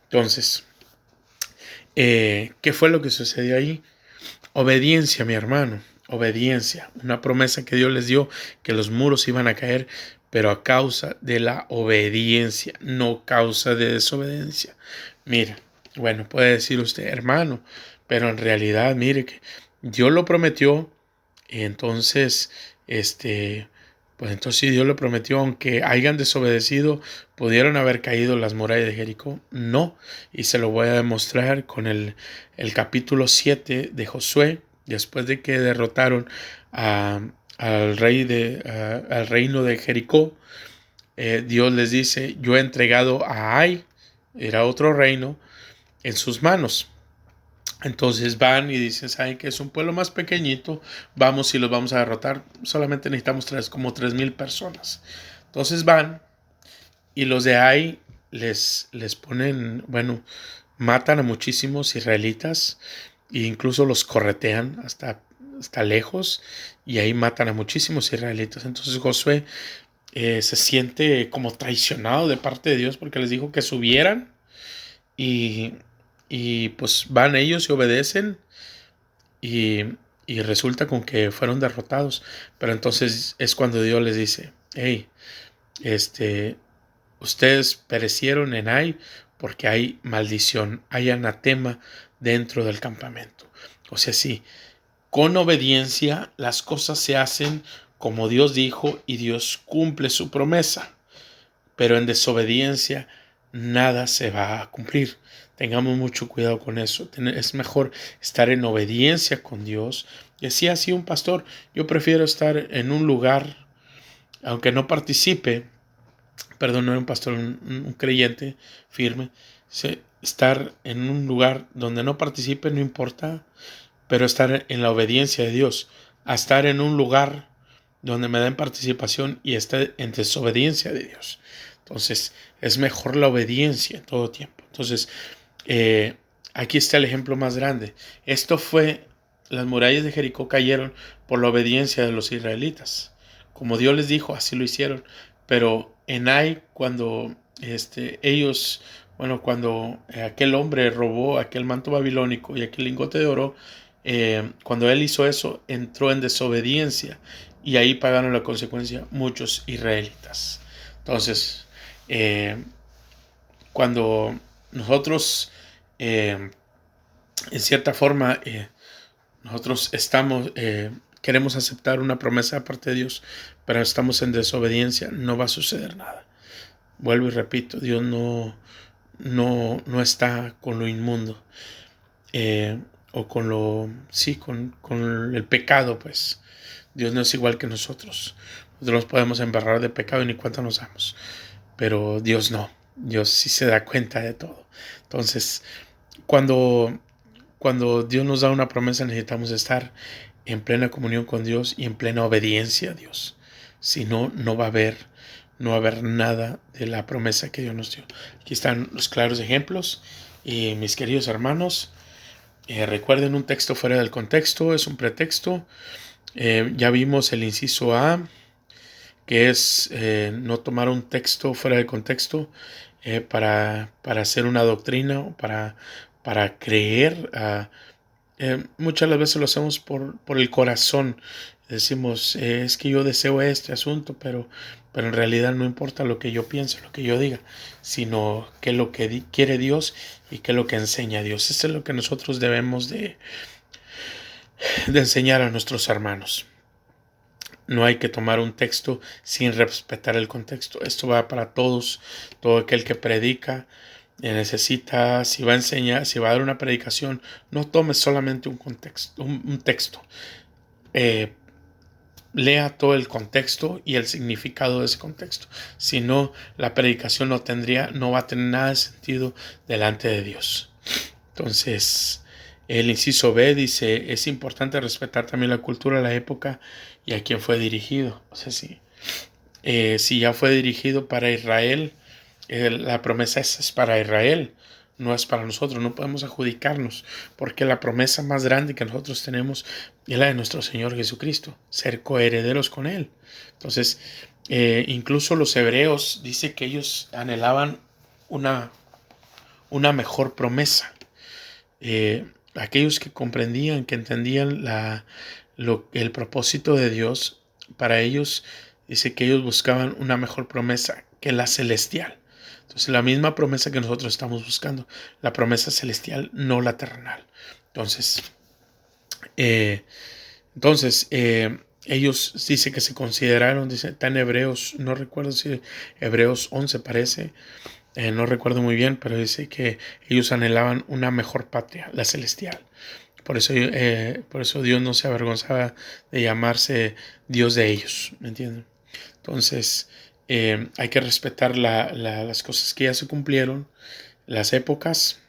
Entonces, ¿qué fue lo que sucedió ahí? Obediencia, mi hermano, obediencia. Una promesa que Dios les dio, que los muros iban a caer, pero a causa de la obediencia, no causa de desobediencia. Mira, bueno, puede decir usted, hermano, pero en realidad, mire que Dios lo prometió, y entonces, pues entonces si Dios lo prometió, aunque hayan desobedecido, ¿pudieron haber caído las murallas de Jericó? No, y se lo voy a demostrar con el capítulo 7 de Josué, después de que derrotaron al reino de Jericó. Dios les dice, yo he entregado a Ai, era otro reino, en sus manos. Entonces van y dicen, ¿saben que es un pueblo más pequeñito? Vamos y los vamos a derrotar. Solamente necesitamos como 3,000 personas. Entonces van y los de Ai les ponen, bueno, matan a muchísimos israelitas e incluso los corretean hasta lejos, y ahí matan a muchísimos israelitas. Entonces Josué se siente como traicionado de parte de Dios, porque les dijo que subieran, y, pues van ellos y obedecen, y, resulta con que fueron derrotados. Pero entonces es cuando Dios les dice, hey, ustedes perecieron en Ai porque hay maldición, hay anatema dentro del campamento. O sea, sí, con obediencia las cosas se hacen como Dios dijo, y Dios cumple su promesa. Pero en desobediencia nada se va a cumplir. Tengamos mucho cuidado con eso. Es mejor estar en obediencia con Dios. Y así un pastor, yo prefiero estar en un lugar, aunque no participe, perdón, no era un pastor, un creyente firme, estar en un lugar donde no participe no importa, pero estar en la obediencia de Dios, a estar en un lugar donde me den participación y estar en desobediencia de Dios. Entonces, es mejor la obediencia en todo tiempo. Entonces, Eh, Aquí está el ejemplo más grande. Las murallas de Jericó cayeron por la obediencia de los israelitas. Como Dios les dijo, así lo hicieron. Pero en Ai, cuando cuando aquel hombre robó aquel manto babilónico y aquel lingote de oro, cuando él hizo eso, entró en desobediencia y ahí pagaron la consecuencia muchos israelitas. Entonces, cuando nosotros, eh, en cierta forma, nosotros queremos aceptar una promesa de parte de Dios, pero estamos en desobediencia, no va a suceder nada. Vuelvo y repito, Dios no está con lo inmundo, o con el pecado, pues. Dios no es igual que nosotros. Nosotros nos podemos embarrar de pecado y ni cuenta nos damos, pero Dios no. Dios sí se da cuenta de todo. Entonces, cuando Dios nos da una promesa, necesitamos estar en plena comunión con Dios y en plena obediencia a Dios. Si no, no va a haber nada de la promesa que Dios nos dio. Aquí están los claros ejemplos. Y mis queridos hermanos, recuerden, un texto fuera del contexto es un pretexto. Ya vimos el inciso A, que es no tomar un texto fuera del contexto para hacer una doctrina o para creer. Muchas de las veces lo hacemos por el corazón. Decimos, es que yo deseo este asunto, pero en realidad no importa lo que yo piense, lo que yo diga, sino qué es lo que quiere Dios y qué es lo que enseña Dios. Eso es lo que nosotros debemos de enseñar a nuestros hermanos. No hay que tomar un texto sin respetar el contexto. Esto va para todos. Todo aquel que predica necesita, si va a enseñar, si va a dar una predicación, no tome solamente un texto. Lea todo el contexto y el significado de ese contexto. Si no, la predicación no va a tener nada de sentido delante de Dios. Entonces, el inciso B dice, es importante respetar también la cultura, la época y a quién fue dirigido. O sea, si ya fue dirigido para Israel, la promesa es para Israel, no es para nosotros. No podemos adjudicarnos, porque la promesa más grande que nosotros tenemos es la de nuestro Señor Jesucristo, ser coherederos con Él. Entonces, incluso los hebreos dice que ellos anhelaban una mejor promesa. Aquellos que comprendían, que entendían el propósito de Dios, para ellos dice que ellos buscaban una mejor promesa que la celestial. Entonces, la misma promesa que nosotros estamos buscando, la promesa celestial, no la terrenal. Entonces, eh, ellos dice que se consideraron, dice, está en Hebreos, no recuerdo si Hebreos 11 parece, no recuerdo muy bien, pero dice que ellos anhelaban una mejor patria, la celestial. Por eso Dios no se avergonzaba de llamarse Dios de ellos, ¿me entienden? Entonces, hay que respetar las cosas que ya se cumplieron, las épocas,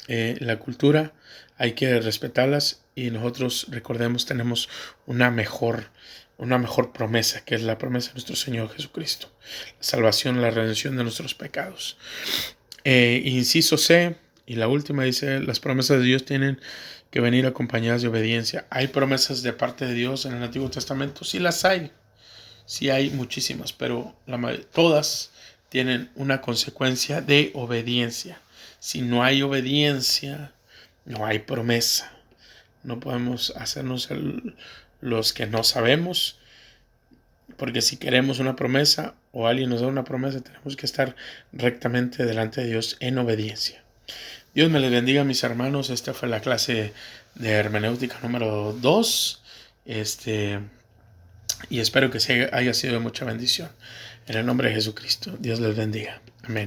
la cultura, hay que respetarlas y nosotros, recordemos, tenemos una mejor promesa, que es la promesa de nuestro Señor Jesucristo, la salvación, la redención de nuestros pecados. Inciso C, y la última dice, las promesas de Dios tienen que venir acompañadas de obediencia. ¿Hay promesas de parte de Dios en el Antiguo Testamento? Sí las hay, sí hay muchísimas, pero todas tienen una consecuencia de obediencia. Si no hay obediencia, no hay promesa. No podemos hacernos los que no sabemos, porque si queremos una promesa o alguien nos da una promesa, tenemos que estar rectamente delante de Dios en obediencia. Dios me les bendiga, mis hermanos. Esta fue la clase de hermenéutica número 2. Y espero que haya sido de mucha bendición. En el nombre de Jesucristo, Dios les bendiga.